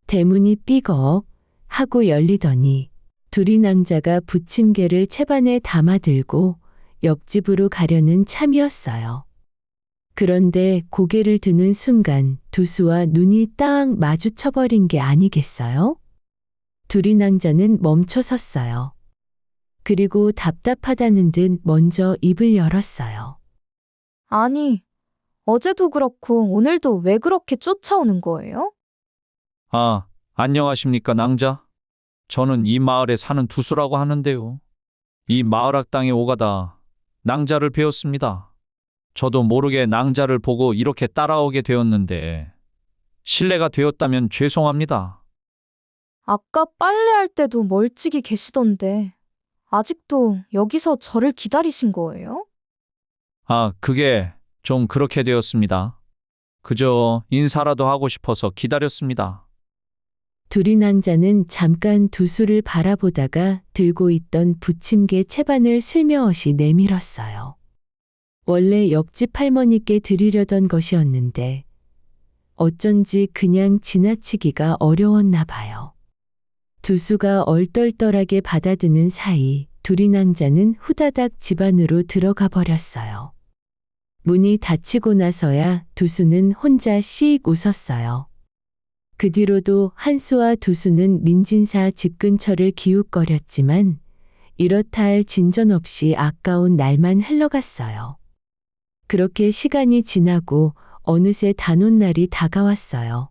대문이 삐걱 하고 열리더니 둘이 낭자가 부침개를 채반에 담아 들고 옆집으로 가려는 참이었어요. 그런데 고개를 드는 순간 두수와 눈이 딱 마주쳐버린 게 아니겠어요? 둘이 낭자는 멈춰 섰어요. 그리고 답답하다는 듯 먼저 입을 열었어요. 아니, 어제도 그렇고 오늘도 왜 그렇게 쫓아오는 거예요? 아, 안녕하십니까, 낭자? 저는 이 마을에 사는 두수라고 하는데요. 이 마을학 땅에 오가다 낭자를 배웠습니다. 저도 모르게 낭자를 보고 이렇게 따라오게 되었는데 실례가 되었다면 죄송합니다. 아까 빨래할 때도 멀찍이 계시던데 아직도 여기서 저를 기다리신 거예요? 아, 그게 좀 그렇게 되었습니다. 그저 인사라도 하고 싶어서 기다렸습니다. 둘이 낭자는 잠깐 두수를 바라보다가 들고 있던 부침개 채반을 슬며시 내밀었어요. 원래 옆집 할머니께 드리려던 것이었는데 어쩐지 그냥 지나치기가 어려웠나 봐요. 두수가 얼떨떨하게 받아드는 사이 둘이 낭자는 후다닥 집 안으로 들어가 버렸어요. 문이 닫히고 나서야 두수는 혼자 씩 웃었어요. 그 뒤로도 한수와 두수는 민진사 집 근처를 기웃거렸지만 이렇다 할 진전 없이 아까운 날만 흘러갔어요. 그렇게 시간이 지나고 어느새 단오날이 다가왔어요.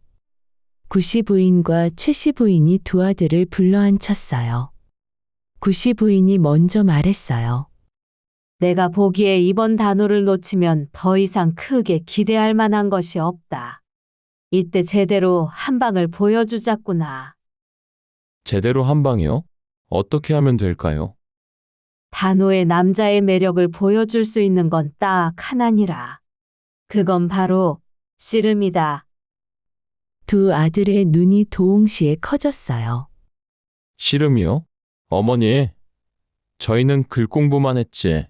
구씨 부인과 최씨 부인이 두 아들을 불러앉혔어요. 구씨 부인이 먼저 말했어요. 내가 보기에 이번 단오를 놓치면 더 이상 크게 기대할 만한 것이 없다. 이때 제대로 한 방을 보여주자꾸나. 제대로 한 방이요? 어떻게 하면 될까요? 단오의 남자의 매력을 보여줄 수 있는 건 딱 하나니라. 그건 바로 씨름이다. 두 아들의 눈이 도옹시에 커졌어요. 씨름이요? 어머니, 저희는 글 공부만 했지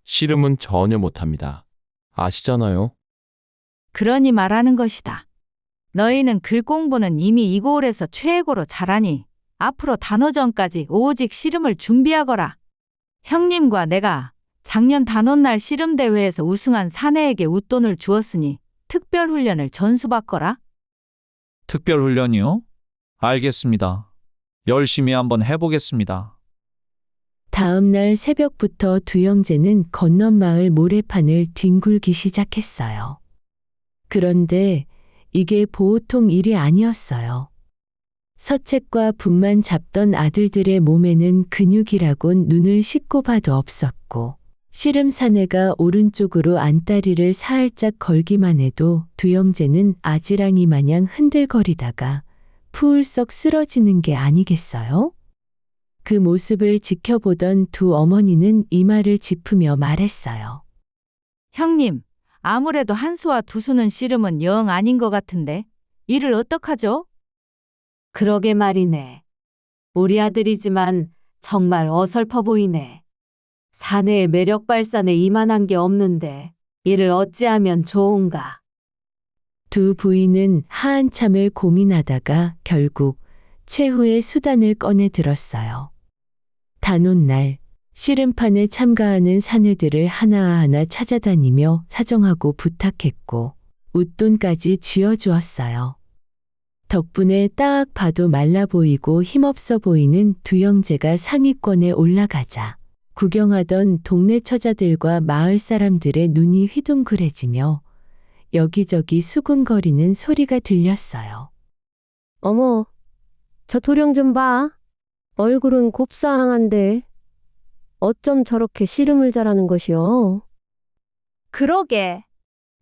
씨름은 전혀 못합니다. 아시잖아요. 그러니 말하는 것이다. 너희는 글 공부는 이미 이 고을에서 최고로 잘하니 앞으로 단오전까지 오직 씨름을 준비하거라. 형님과 내가 작년 단오날 씨름대회에서 우승한 사내에게 웃돈을 주었으니 특별훈련을 전수받거라. 특별훈련이요? 알겠습니다. 열심히 한번 해보겠습니다. 다음 날 새벽부터 두 형제는 건넌마을 모래판을 뒹굴기 시작했어요. 그런데 이게 보통 일이 아니었어요. 서책과 붓만 잡던 아들들의 몸에는 근육이라곤 눈을 씻고 봐도 없었고 씨름 사내가 오른쪽으로 안다리를 살짝 걸기만 해도 두 형제는 아지랑이 마냥 흔들거리다가 풀썩 쓰러지는 게 아니겠어요? 그 모습을 지켜보던 두 어머니는 이마를 짚으며 말했어요. 형님, 아무래도 한수와 두수는 씨름은 영 아닌 것 같은데 이를 어떡하죠? 그러게 말이네. 우리 아들이지만 정말 어설퍼 보이네. 사내의 매력 발산에 이만한 게 없는데 이를 어찌하면 좋은가. 두 부인은 한참을 고민하다가 결국 최후의 수단을 꺼내 들었어요. 단오날 씨름판에 참가하는 사내들을 하나하나 찾아다니며 사정하고 부탁했고 웃돈까지 쥐어주었어요. 덕분에 딱 봐도 말라 보이고 힘없어 보이는 두 형제가 상위권에 올라가자 구경하던 동네 처자들과 마을 사람들의 눈이 휘둥그레지며 여기저기 수군거리는 소리가 들렸어요. 어머, 저 도령 좀 봐. 얼굴은 곱상한데 어쩜 저렇게 씨름을 잘하는 것이요? 그러게.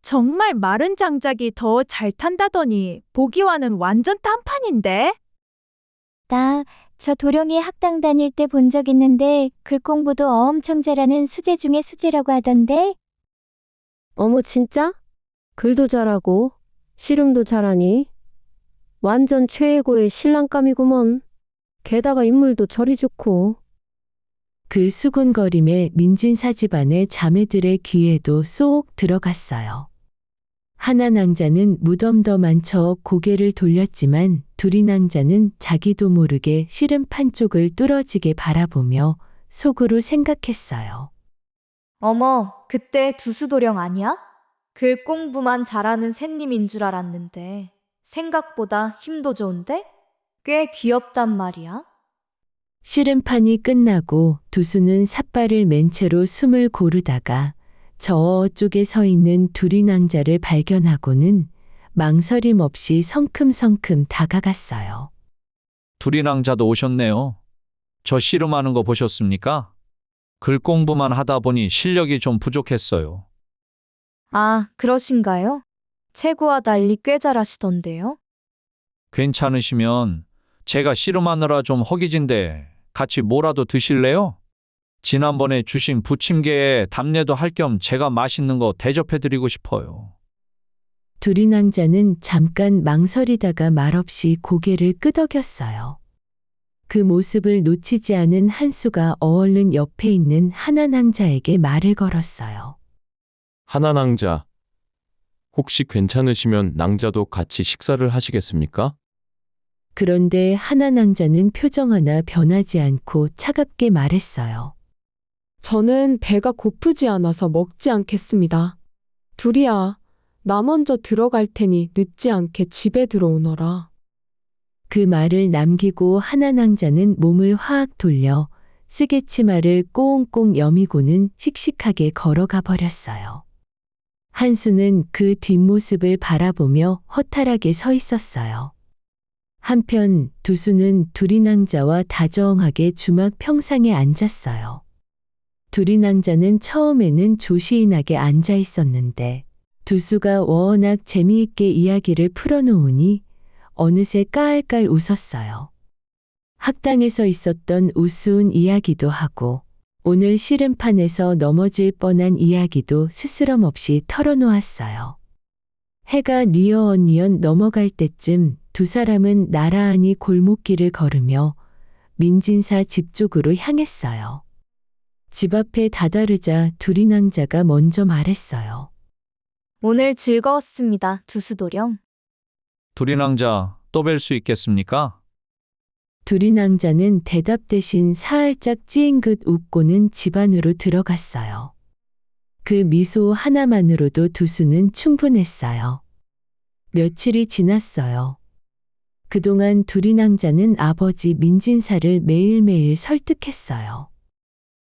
정말 마른 장작이 더 잘 탄다더니 보기와는 완전 딴판인데? 나 저 도령이 학당 다닐 때 본 적 있는데 글 공부도 엄청 잘하는 수재 중에 수재라고 하던데? 어머, 진짜? 글도 잘하고 씨름도 잘하니? 완전 최고의 신랑감이구먼. 게다가 인물도 저리 좋고. 그 수군거림에 민진사 집안의 자매들의 귀에도 쏙 들어갔어요. 하나 낭자는 무덤덤한 척 고개를 돌렸지만 둘이 낭자는 자기도 모르게 씨름판 쪽을 뚫어지게 바라보며 속으로 생각했어요. 어머, 그때 두수도령 아니야? 글 공부만 잘하는 샌님인 줄 알았는데 생각보다 힘도 좋은데? 꽤 귀엽단 말이야. 씨름판이 끝나고 두수는 삿발을 맨 채로 숨을 고르다가 저쪽에 서 있는 둘이 낭자를 발견하고는 망설임 없이 성큼성큼 다가갔어요. 둘이 낭자도 오셨네요. 저 씨름하는 거 보셨습니까? 글 공부만 하다 보니 실력이 좀 부족했어요. 아, 그러신가요? 체구와 달리 꽤 잘하시던데요? 괜찮으시면 제가 씨름하느라 좀 허기진데 같이 뭐라도 드실래요? 지난번에 주신 부침개에 답례도 할 겸 제가 맛있는 거 대접해드리고 싶어요. 둘이 낭자는 잠깐 망설이다가 말없이 고개를 끄덕였어요. 그 모습을 놓치지 않은 한수가 어얼른 옆에 있는 하나 낭자에게 말을 걸었어요. 하나 낭자, 혹시 괜찮으시면 낭자도 같이 식사를 하시겠습니까? 그런데 하나 낭자는 표정 하나 변하지 않고 차갑게 말했어요. 저는 배가 고프지 않아서 먹지 않겠습니다. 둘이야, 나 먼저 들어갈 테니 늦지 않게 집에 들어오너라. 그 말을 남기고 하나 낭자는 몸을 화악 돌려 쓰개치마를 꽁꽁 여미고는 씩씩하게 걸어가 버렸어요. 한수는 그 뒷모습을 바라보며 허탈하게 서 있었어요. 한편 두수는 두리낭자와 다정하게 주막 평상에 앉았어요. 두리낭자는 처음에는 조시인하게 앉아 있었는데 두수가 워낙 재미있게 이야기를 풀어놓으니 어느새 깔깔 웃었어요. 학당에서 있었던 우스운 이야기도 하고 오늘 씨름판에서 넘어질 뻔한 이야기도 스스럼 없이 털어놓았어요. 해가 뉘어언니언 넘어갈 때쯤 두 사람은 나란히 골목길을 걸으며 민진사 집 쪽으로 향했어요. 집 앞에 다다르자 두리낭자가 먼저 말했어요. 오늘 즐거웠습니다, 두수도령. 두리낭자 또 뵐 수 있겠습니까? 두리낭자는 대답 대신 살짝 찌잉긋 웃고는 집 안으로 들어갔어요. 그 미소 하나만으로도 두수는 충분했어요. 며칠이 지났어요. 그동안 두리낭자는 아버지 민진사를 매일매일 설득했어요.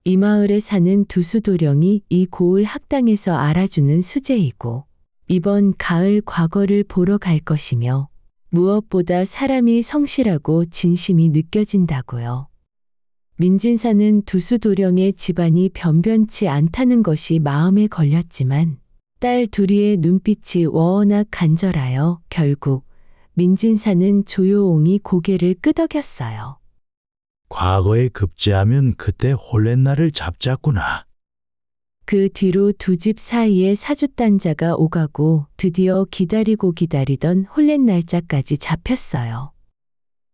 이 마을에 사는 두수도령이 이 고을 학당에서 알아주는 수재이고 이번 가을 과거를 보러 갈 것이며 무엇보다 사람이 성실하고 진심이 느껴진다고요. 민진사는 두수도령의 집안이 변변치 않다는 것이 마음에 걸렸지만 딸 둘이의 눈빛이 워낙 간절하여 결국 민진사는 조용히 고개를 끄덕였어요. 과거에 급제하면 그때 홀렛날을 잡자꾸나. 그 뒤로 두 집 사이에 사주단자가 오가고 드디어 기다리고 기다리던 홀렛 날짜까지 잡혔어요.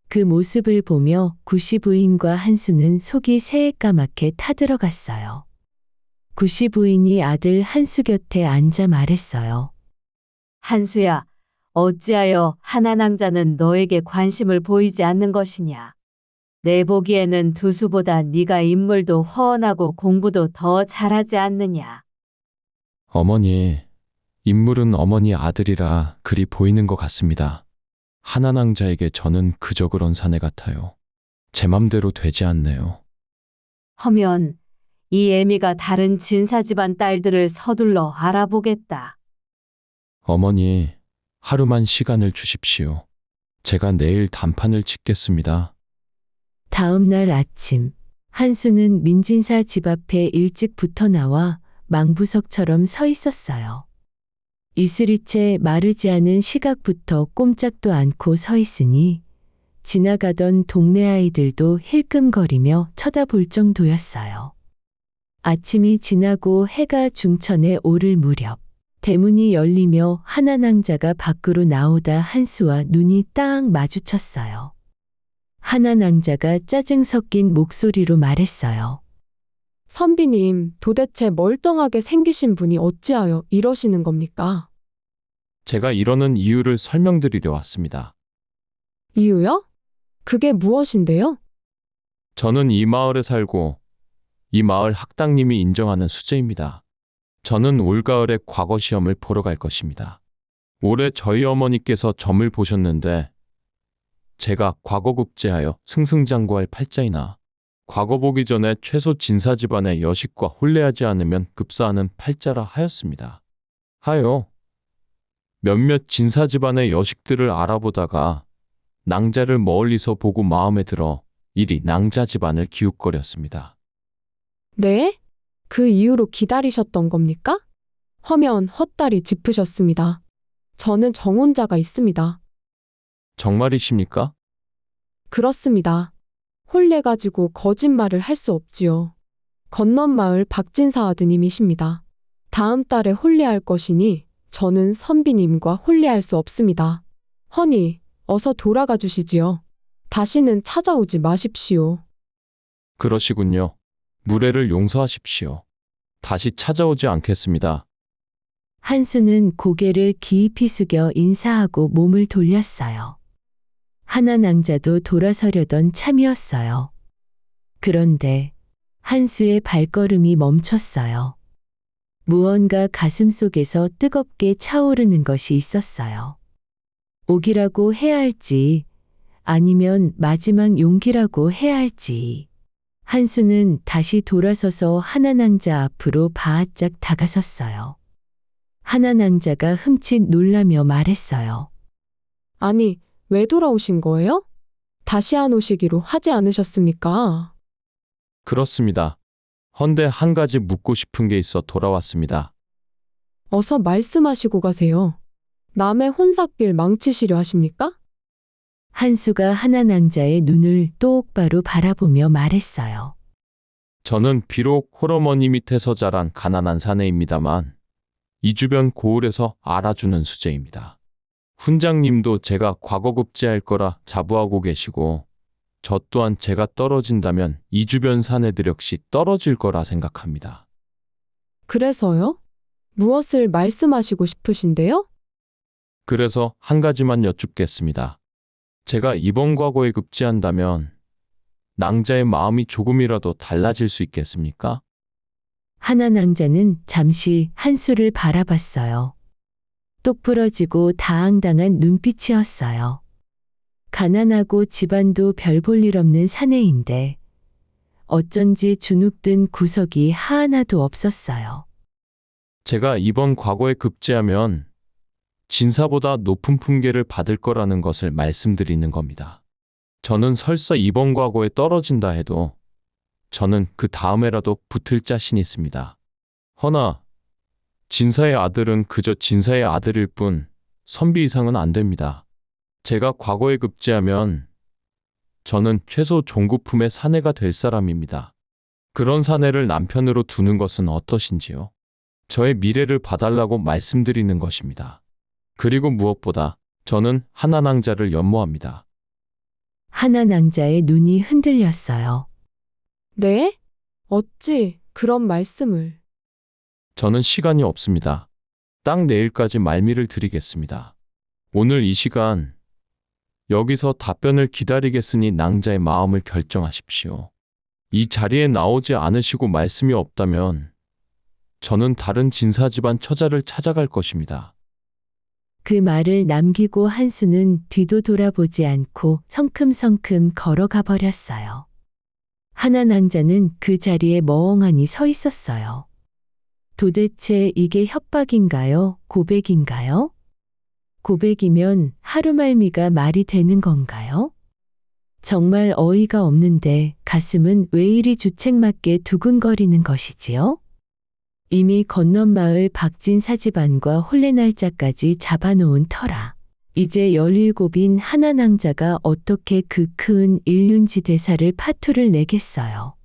그 모습을 보며 구씨 부인과 한수는 속이 새까맣게 타들어갔어요. 구씨 부인이 아들 한수 곁에 앉아 말했어요. 한수야, 어찌하여 하나낭자는 너에게 관심을 보이지 않는 것이냐? 내 보기에는 두수보다 네가 인물도 훤하고 공부도 더 잘하지 않느냐? 어머니, 인물은 어머니 아들이라 그리 보이는 것 같습니다. 하나 낭자에게 저는 그저 그런 사내 같아요. 제 맘대로 되지 않네요. 허면 이 애미가 다른 진사 집안 딸들을 서둘러 알아보겠다. 어머니, 하루만 시간을 주십시오. 제가 내일 단판을 짓겠습니다. 다음 날 아침, 한수는 민진사 집 앞에 일찍 붙어 나와 망부석처럼 서 있었어요. 이슬이채 마르지 않은 시각부터 꼼짝도 않고 서 있으니 지나가던 동네 아이들도 힐끔거리며 쳐다볼 정도였어요. 아침이 지나고 해가 중천에 오를 무렵 대문이 열리며 하나 낭자가 밖으로 나오다 한수와 눈이 딱 마주쳤어요. 하나 낭자가 짜증 섞인 목소리로 말했어요. 선비님, 도대체 멀쩡하게 생기신 분이 어찌하여 이러시는 겁니까? 제가 이러는 이유를 설명드리려 왔습니다. 이유요? 그게 무엇인데요? 저는 이 마을에 살고 이 마을 학당님이 인정하는 수재입니다. 저는 올가을에 과거 시험을 보러 갈 것입니다. 올해 저희 어머니께서 점을 보셨는데 제가 과거 급제하여 승승장구할 팔자이나 과거 보기 전에 최소 진사 집안의 여식과 혼례하지 않으면 급사하는 팔자라 하였습니다. 하여 몇몇 진사 집안의 여식들을 알아보다가 낭자를 멀리서 보고 마음에 들어 이리 낭자 집안을 기웃거렸습니다. 네? 그 이후로 기다리셨던 겁니까? 허면 헛다리 짚으셨습니다. 저는 정혼자가 있습니다. 정말이십니까? 그렇습니다. 홀려가지고 거짓말을 할 수 없지요. 건넌마을 박진사 아드님이십니다. 다음 달에 혼례할 것이니 저는 선비님과 혼례할 수 없습니다. 허니, 어서 돌아가 주시지요. 다시는 찾아오지 마십시오. 그러시군요. 무례를 용서하십시오. 다시 찾아오지 않겠습니다. 한수는 고개를 깊이 숙여 인사하고 몸을 돌렸어요. 하나 낭자도 돌아서려던 참이었어요. 그런데 한수의 발걸음이 멈췄어요. 무언가 가슴 속에서 뜨겁게 차오르는 것이 있었어요. 오기라고 해야 할지 아니면 마지막 용기라고 해야 할지. 한수는 다시 돌아서서 하나낭자 앞으로 바짝 다가섰어요. 하나낭자가 흠칫 놀라며 말했어요. 아니, 왜 돌아오신 거예요? 다시 안 오시기로 하지 않으셨습니까? 그렇습니다. 헌데 한 가지 묻고 싶은 게 있어 돌아왔습니다. 어서 말씀하시고 가세요. 남의 혼삭길 망치시려 하십니까? 한수가 하나낭자의 눈을 똑바로 바라보며 말했어요. 저는 비록 홀어머니 밑에서 자란 가난한 사내입니다만 이 주변 고을에서 알아주는 수재입니다. 훈장님도 제가 과거급제할 거라 자부하고 계시고 저 또한 제가 떨어진다면 이 주변 사내들 역시 떨어질 거라 생각합니다. 그래서요? 무엇을 말씀하시고 싶으신데요? 그래서 한 가지만 여쭙겠습니다. 제가 이번 과거에 급제한다면 낭자의 마음이 조금이라도 달라질 수 있겠습니까? 하나낭자는 잠시 한수를 바라봤어요. 똑부러지고 다앙당한 눈빛이었어요. 가난하고 집안도 별 볼 일 없는 사내인데 어쩐지 주눅든 구석이 하나도 없었어요. 제가 이번 과거에 급제하면 진사보다 높은 품계를 받을 거라는 것을 말씀드리는 겁니다. 저는 설사 이번 과거에 떨어진다 해도 저는 그 다음에라도 붙을 자신이 있습니다. 허나 진사의 아들은 그저 진사의 아들일 뿐 선비 이상은 안 됩니다. 제가 과거에 급제하면 저는 최소 종구품의 사내가 될 사람입니다. 그런 사내를 남편으로 두는 것은 어떠신지요? 저의 미래를 봐달라고 말씀드리는 것입니다. 그리고 무엇보다 저는 하나낭자를 연모합니다. 하나낭자의 눈이 흔들렸어요. 네? 어찌 그런 말씀을. 저는 시간이 없습니다. 딱 내일까지 말미를 드리겠습니다. 오늘 이 시간 여기서 답변을 기다리겠으니 낭자의 마음을 결정하십시오. 이 자리에 나오지 않으시고 말씀이 없다면 저는 다른 진사 집안 처자를 찾아갈 것입니다. 그 말을 남기고 한수는 뒤도 돌아보지 않고 성큼성큼 걸어가 버렸어요. 하나낭자는 그 자리에 멍하니 서 있었어요. 도대체 이게 협박인가요? 고백인가요? 고백이면 하루말미가 말이 되는 건가요? 정말 어이가 없는데 가슴은 왜 이리 주책맞게 두근거리는 것이지요? 이미 건넌마을 박진사 집안과 혼례 날짜까지 잡아놓은 터라. 이제 17인 하나낭자가 어떻게 그 큰 일륜지대사를 파투를 내겠어요.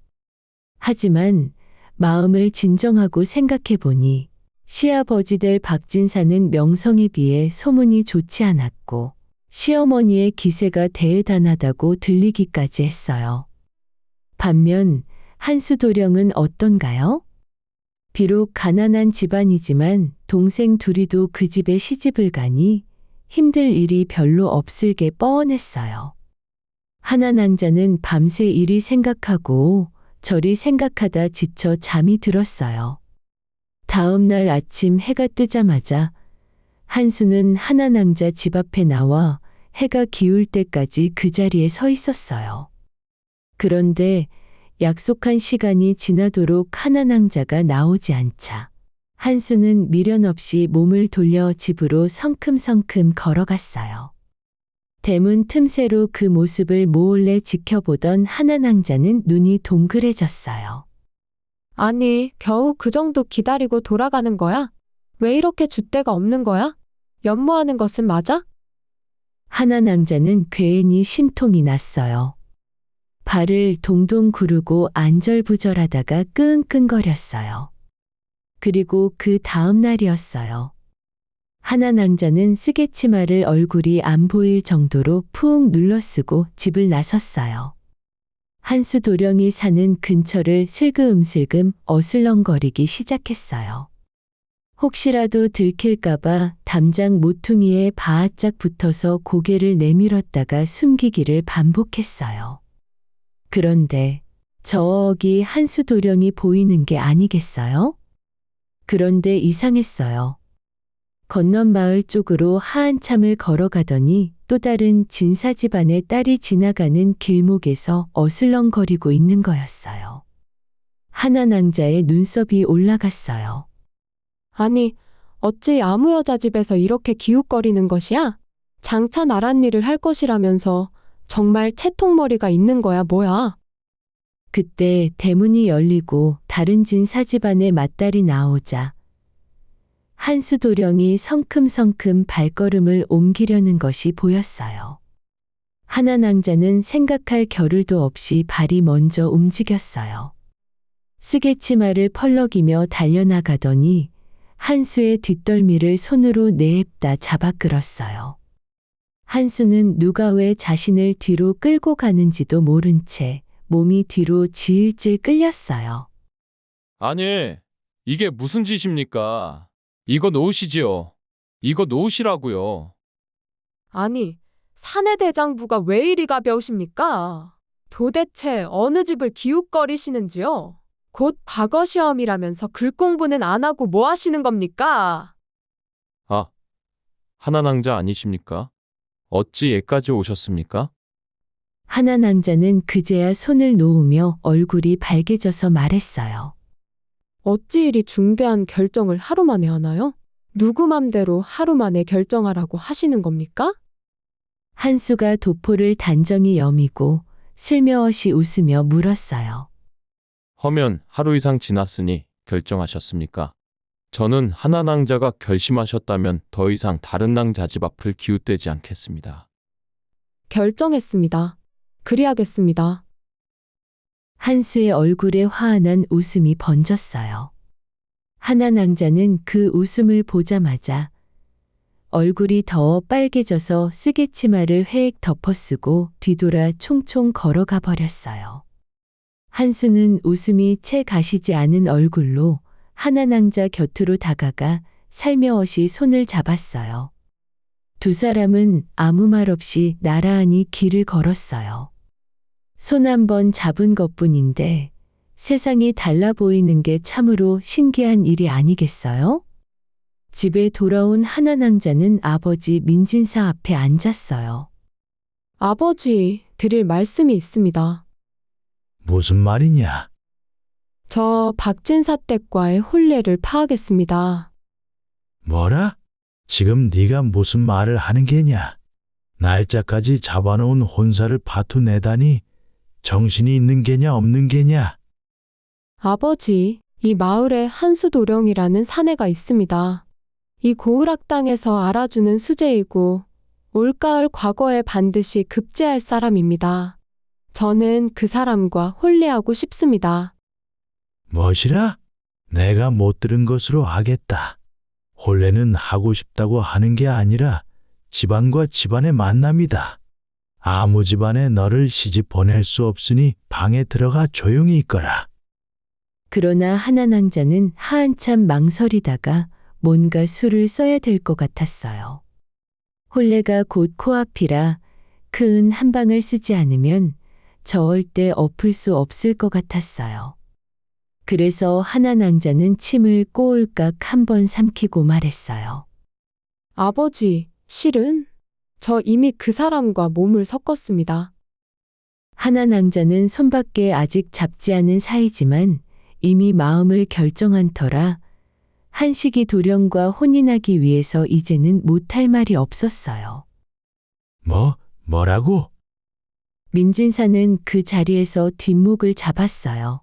하지만 마음을 진정하고 생각해보니 시아버지 될 박진사는 명성에 비해 소문이 좋지 않았고 시어머니의 기세가 대단하다고 들리기까지 했어요. 반면 한수도령은 어떤가요? 비록 가난한 집안이지만 동생 둘이도 그 집에 시집을 가니 힘들 일이 별로 없을 게 뻔했어요. 하나낭자는 밤새 이리 생각하고 저리 생각하다 지쳐 잠이 들었어요. 다음 날 아침 해가 뜨자마자 한수는 하나낭자 집 앞에 나와 해가 기울 때까지 그 자리에 서 있었어요. 그런데 약속한 시간이 지나도록 하나낭자가 나오지 않자 한수는 미련 없이 몸을 돌려 집으로 성큼성큼 걸어갔어요. 대문 틈새로 그 모습을 몰래 지켜보던 하나낭자는 눈이 동그래졌어요. 아니, 겨우 그 정도 기다리고 돌아가는 거야? 왜 이렇게 줏대가 없는 거야? 연모하는 것은 맞아? 하나 낭자는 괜히 심통이 났어요. 발을 동동 구르고 안절부절하다가 끙끙거렸어요. 그리고 그 다음 날이었어요. 하나 낭자는 쓰개치마를 얼굴이 안 보일 정도로 푹 눌러쓰고 집을 나섰어요. 한수 도령이 사는 근처를 슬금슬금 어슬렁거리기 시작했어요. 혹시라도 들킬까봐 담장 모퉁이에 바짝 붙어서 고개를 내밀었다가 숨기기를 반복했어요. 그런데 저기 한수 도령이 보이는 게 아니겠어요? 그런데 이상했어요. 건넌 마을 쪽으로 한참을 걸어가더니 또 다른 진사 집안의 딸이 지나가는 길목에서 어슬렁거리고 있는 거였어요. 하나 낭자의 눈썹이 올라갔어요. 아니, 어찌 아무 여자 집에서 이렇게 기웃거리는 것이야? 장차 나란 일을 할 것이라면서 정말 채통머리가 있는 거야, 뭐야? 그때 대문이 열리고 다른 진사 집안의 맏딸이 나오자 한수 도령이 성큼성큼 발걸음을 옮기려는 것이 보였어요. 하나 낭자는 생각할 겨를도 없이 발이 먼저 움직였어요. 쓰개치마를 펄럭이며 달려나가더니 한수의 뒷덜미를 손으로 내앱다 잡아 끌었어요. 한수는 누가 왜 자신을 뒤로 끌고 가는지도 모른 채 몸이 뒤로 질질 끌렸어요. 아니, 이게 무슨 짓입니까? 이거 놓으시지요. 이거 놓으시라고요. 아니, 사내 대장부가 왜 이리 가벼우십니까? 도대체 어느 집을 기웃거리시는지요? 곧 과거 시험이라면서 글 공부는 안 하고 뭐 하시는 겁니까? 아, 하나 낭자 아니십니까? 어찌 예까지 오셨습니까? 하나 낭자는 그제야 손을 놓으며 얼굴이 밝아져서 말했어요. 어찌 이리 중대한 결정을 하루 만에 하나요? 누구 맘대로 하루 만에 결정하라고 하시는 겁니까? 한수가 도포를 단정히 여미고 슬며시 웃으며 물었어요. 허면 하루 이상 지났으니 결정하셨습니까? 저는 하나 낭자가 결심하셨다면 더 이상 다른 낭자 집 앞을 기웃대지 않겠습니다. 결정했습니다. 그리하겠습니다. 한수의 얼굴에 화한한 웃음이 번졌어요. 하나 낭자는 그 웃음을 보자마자 얼굴이 더 빨개져서 쓰개치마를 회액 덮어쓰고 뒤돌아 총총 걸어가 버렸어요. 한수는 웃음이 채 가시지 않은 얼굴로 하나 낭자 곁으로 다가가 살며시 손을 잡았어요. 두 사람은 아무 말 없이 나란히 길을 걸었어요. 손 한 번 잡은 것뿐인데 세상이 달라 보이는 게 참으로 신기한 일이 아니겠어요? 집에 돌아온 하나 낭자는 아버지 민진사 앞에 앉았어요. 아버지, 드릴 말씀이 있습니다. 무슨 말이냐? 저 박진사 댁과의 혼례를 파하겠습니다. 뭐라? 지금 네가 무슨 말을 하는 게냐? 날짜까지 잡아놓은 혼사를 파투 내다니 정신이 있는 게냐 없는 게냐? 아버지, 이 마을에 한수도령이라는 사내가 있습니다. 이 고을악당에서 알아주는 수재이고 올가을 과거에 반드시 급제할 사람입니다. 저는 그 사람과 혼례하고 싶습니다. 뭐시라? 내가 못 들은 것으로 하겠다. 혼례는 하고 싶다고 하는 게 아니라 집안과 집안의 만남이다. 아무 집안에 너를 시집 보낼 수 없으니 방에 들어가 조용히 있거라. 그러나 하나 낭자는 한참 망설이다가 뭔가 수를 써야 될 것 같았어요. 혼례가 곧 코앞이라 큰 한 방을 쓰지 않으면 저을 때 엎을 수 없을 것 같았어요. 그래서 하나 낭자는 침을 꼬울깍 한번 삼키고 말했어요. 아버지, 실은 저 이미 그 사람과 몸을 섞었습니다. 하나 낭자는 손밖에 아직 잡지 않은 사이지만 이미 마음을 결정한 터라 한식이 도령과 혼인하기 위해서 이제는 못할 말이 없었어요. 뭐라고? 민진사는 그 자리에서 뒷목을 잡았어요.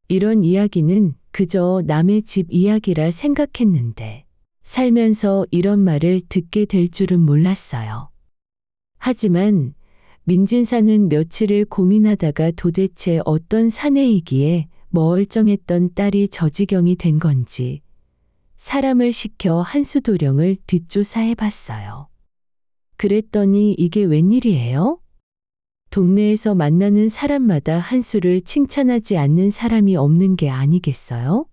이런 이야기는 그저 남의 집 이야기라 생각했는데 살면서 이런 말을 듣게 될 줄은 몰랐어요. 하지만 민진사는 며칠을 고민하다가 도대체 어떤 사내이기에 멀쩡했던 딸이 저 지경이 된 건지 사람을 시켜 한수 도령을 뒷조사해 봤어요. 그랬더니 이게 웬일이에요? 동네에서 만나는 사람마다 한수를 칭찬하지 않는 사람이 없는 게 아니겠어요?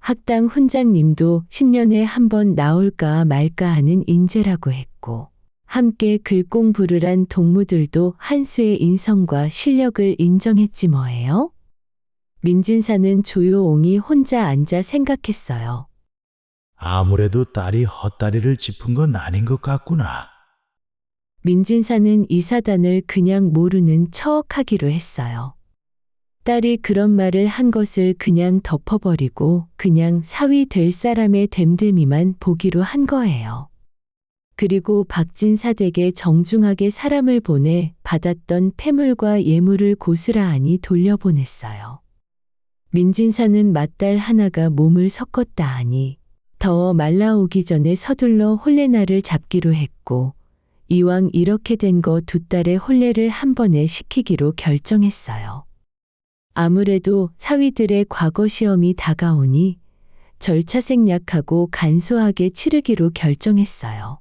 학당 훈장님도 10년에 한 번 나올까 말까 하는 인재라고 했고 함께 글공부를 한 동무들도 한수의 인성과 실력을 인정했지 뭐예요? 민진사는 조용히 혼자 앉아 생각했어요. 아무래도 딸이 헛다리를 짚은 건 아닌 것 같구나. 민진사는 이 사단을 그냥 모르는 척하기로 했어요. 딸이 그런 말을 한 것을 그냥 덮어버리고 그냥 사위 될 사람의 됨됨이만 보기로 한 거예요. 그리고 박진사 댁에 정중하게 사람을 보내 받았던 폐물과 예물을 고스란히 돌려보냈어요. 민진사는 맏딸 하나가 몸을 섞었다 하니 더 말라오기 전에 서둘러 혼례날을 잡기로 했고 이왕 이렇게 된 거 두 딸의 혼례를 한 번에 시키기로 결정했어요. 아무래도 사위들의 과거 시험이 다가오니 절차 생략하고 간소하게 치르기로 결정했어요.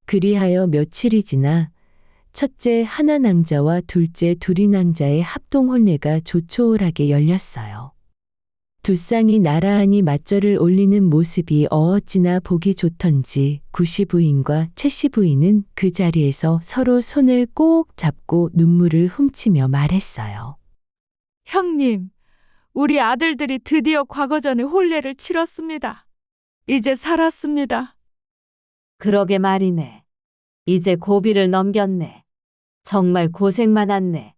그리하여 며칠이 지나 첫째 하나 낭자와 둘째 둘이 낭자의 합동 혼례가 조촐하게 열렸어요. 두 쌍이 나란히 맞절을 올리는 모습이 어찌나 보기 좋던지 구씨 부인과 최씨 부인은 그 자리에서 서로 손을 꼭 잡고 눈물을 훔치며 말했어요. 형님, 우리 아들들이 드디어 과거 전에 혼례를 치렀습니다. 이제 살았습니다. 그러게 말이네. 이제 고비를 넘겼네. 정말 고생 많았네.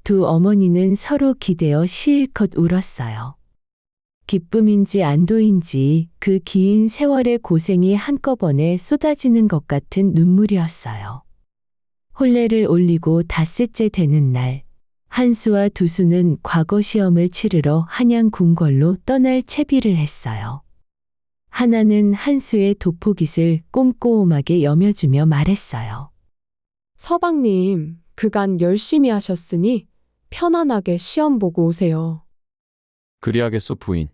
두 어머니는 서로 기대어 실컷 울었어요. 기쁨인지 안도인지 그 긴 세월의 고생이 한꺼번에 쏟아지는 것 같은 눈물이었어요. 혼례를 올리고 닷새째 되는 날, 한수와 두수는 과거 시험을 치르러 한양 궁궐로 떠날 채비를 했어요. 하나는 한수의 도포깃을 꼼꼼하게 여며주며 말했어요. 서방님, 그간 열심히 하셨으니 편안하게 시험 보고 오세요. 그리하겠소 부인.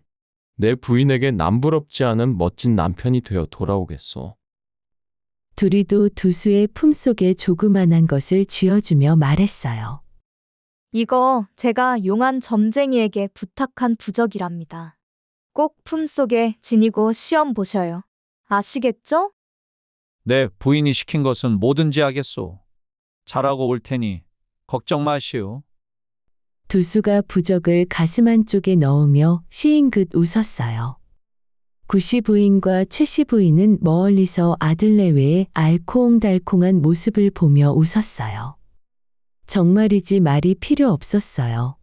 내 부인에게 남부럽지 않은 멋진 남편이 되어 돌아오겠소. 둘이도 두수의 품속에 조그만한 것을 쥐어주며 말했어요. 이거 제가 용한 점쟁이에게 부탁한 부적이랍니다. 꼭 품속에 지니고 시험 보셔요. 아시겠죠? 내 부인이 시킨 것은 뭐든지 하겠소. 잘하고 올 테니 걱정 마시오. 두수가 부적을 가슴 안쪽에 넣으며 시인긋 웃었어요. 구씨 부인과 최씨 부인은 멀리서 아들 내외의 알콩달콩한 모습을 보며 웃었어요. 정말이지 말이 필요 없었어요.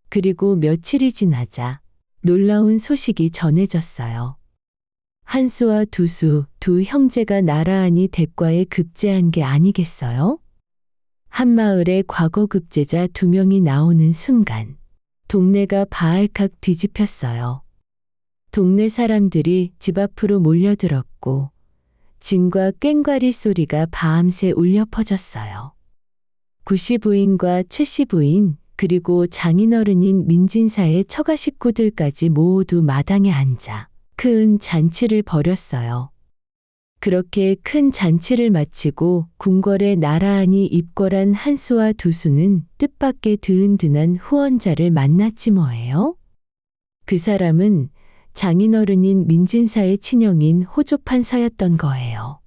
그리고 며칠이 지나자 놀라운 소식이 전해졌어요. 한수와 두수, 두 형제가 나란히 대과에 급제한 게 아니겠어요? 한마을에 과거 급제자 2명이 나오는 순간 동네가 바알칵 뒤집혔어요. 동네 사람들이 집 앞으로 몰려들었고 진과 꽹과리 소리가 밤새 울려 퍼졌어요. 구씨 부인과 최씨 부인 그리고 장인어른인 민진사의 처가 식구들까지 모두 마당에 앉아 큰 잔치를 벌였어요. 그렇게 큰 잔치를 마치고 궁궐에 나란히 입궐한 한수와 두수는 뜻밖의 드은든한 후원자를 만났지 뭐예요? 그 사람은 장인어른인 민진사의 친형인 호조판서였던 거예요.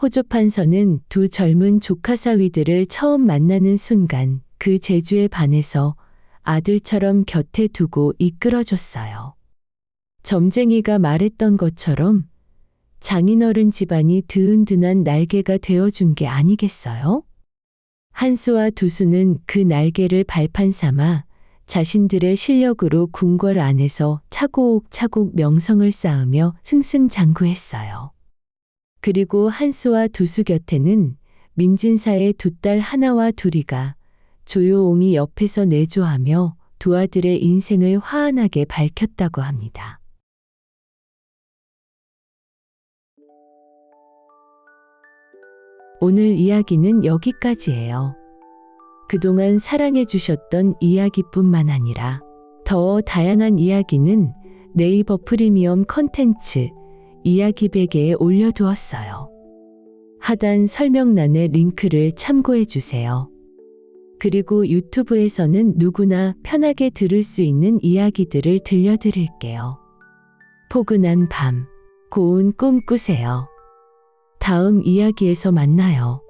호조판서는 두 젊은 조카사위들을 처음 만나는 순간 그 재주에 반해서 아들처럼 곁에 두고 이끌어줬어요. 점쟁이가 말했던 것처럼 장인어른 집안이 드은든한 날개가 되어준 게 아니겠어요? 한수와 두수는 그 날개를 발판 삼아 자신들의 실력으로 궁궐 안에서 차곡차곡 명성을 쌓으며 승승장구했어요. 그리고 한수와 두수 곁에는 민진사의 두 딸 하나와 둘이가 조용히 옆에서 내조하며 두 아들의 인생을 화환하게 밝혔다고 합니다. 오늘 이야기는 여기까지예요. 그동안 사랑해 주셨던 이야기뿐만 아니라 더 다양한 이야기는 네이버 프리미엄 컨텐츠 이야기 베개에 올려두었어요. 하단 설명란의 링크를 참고해 주세요. 그리고 유튜브에서는 누구나 편하게 들을 수 있는 이야기들을 들려드릴게요. 포근한 밤, 고운 꿈 꾸세요. 다음 이야기에서 만나요.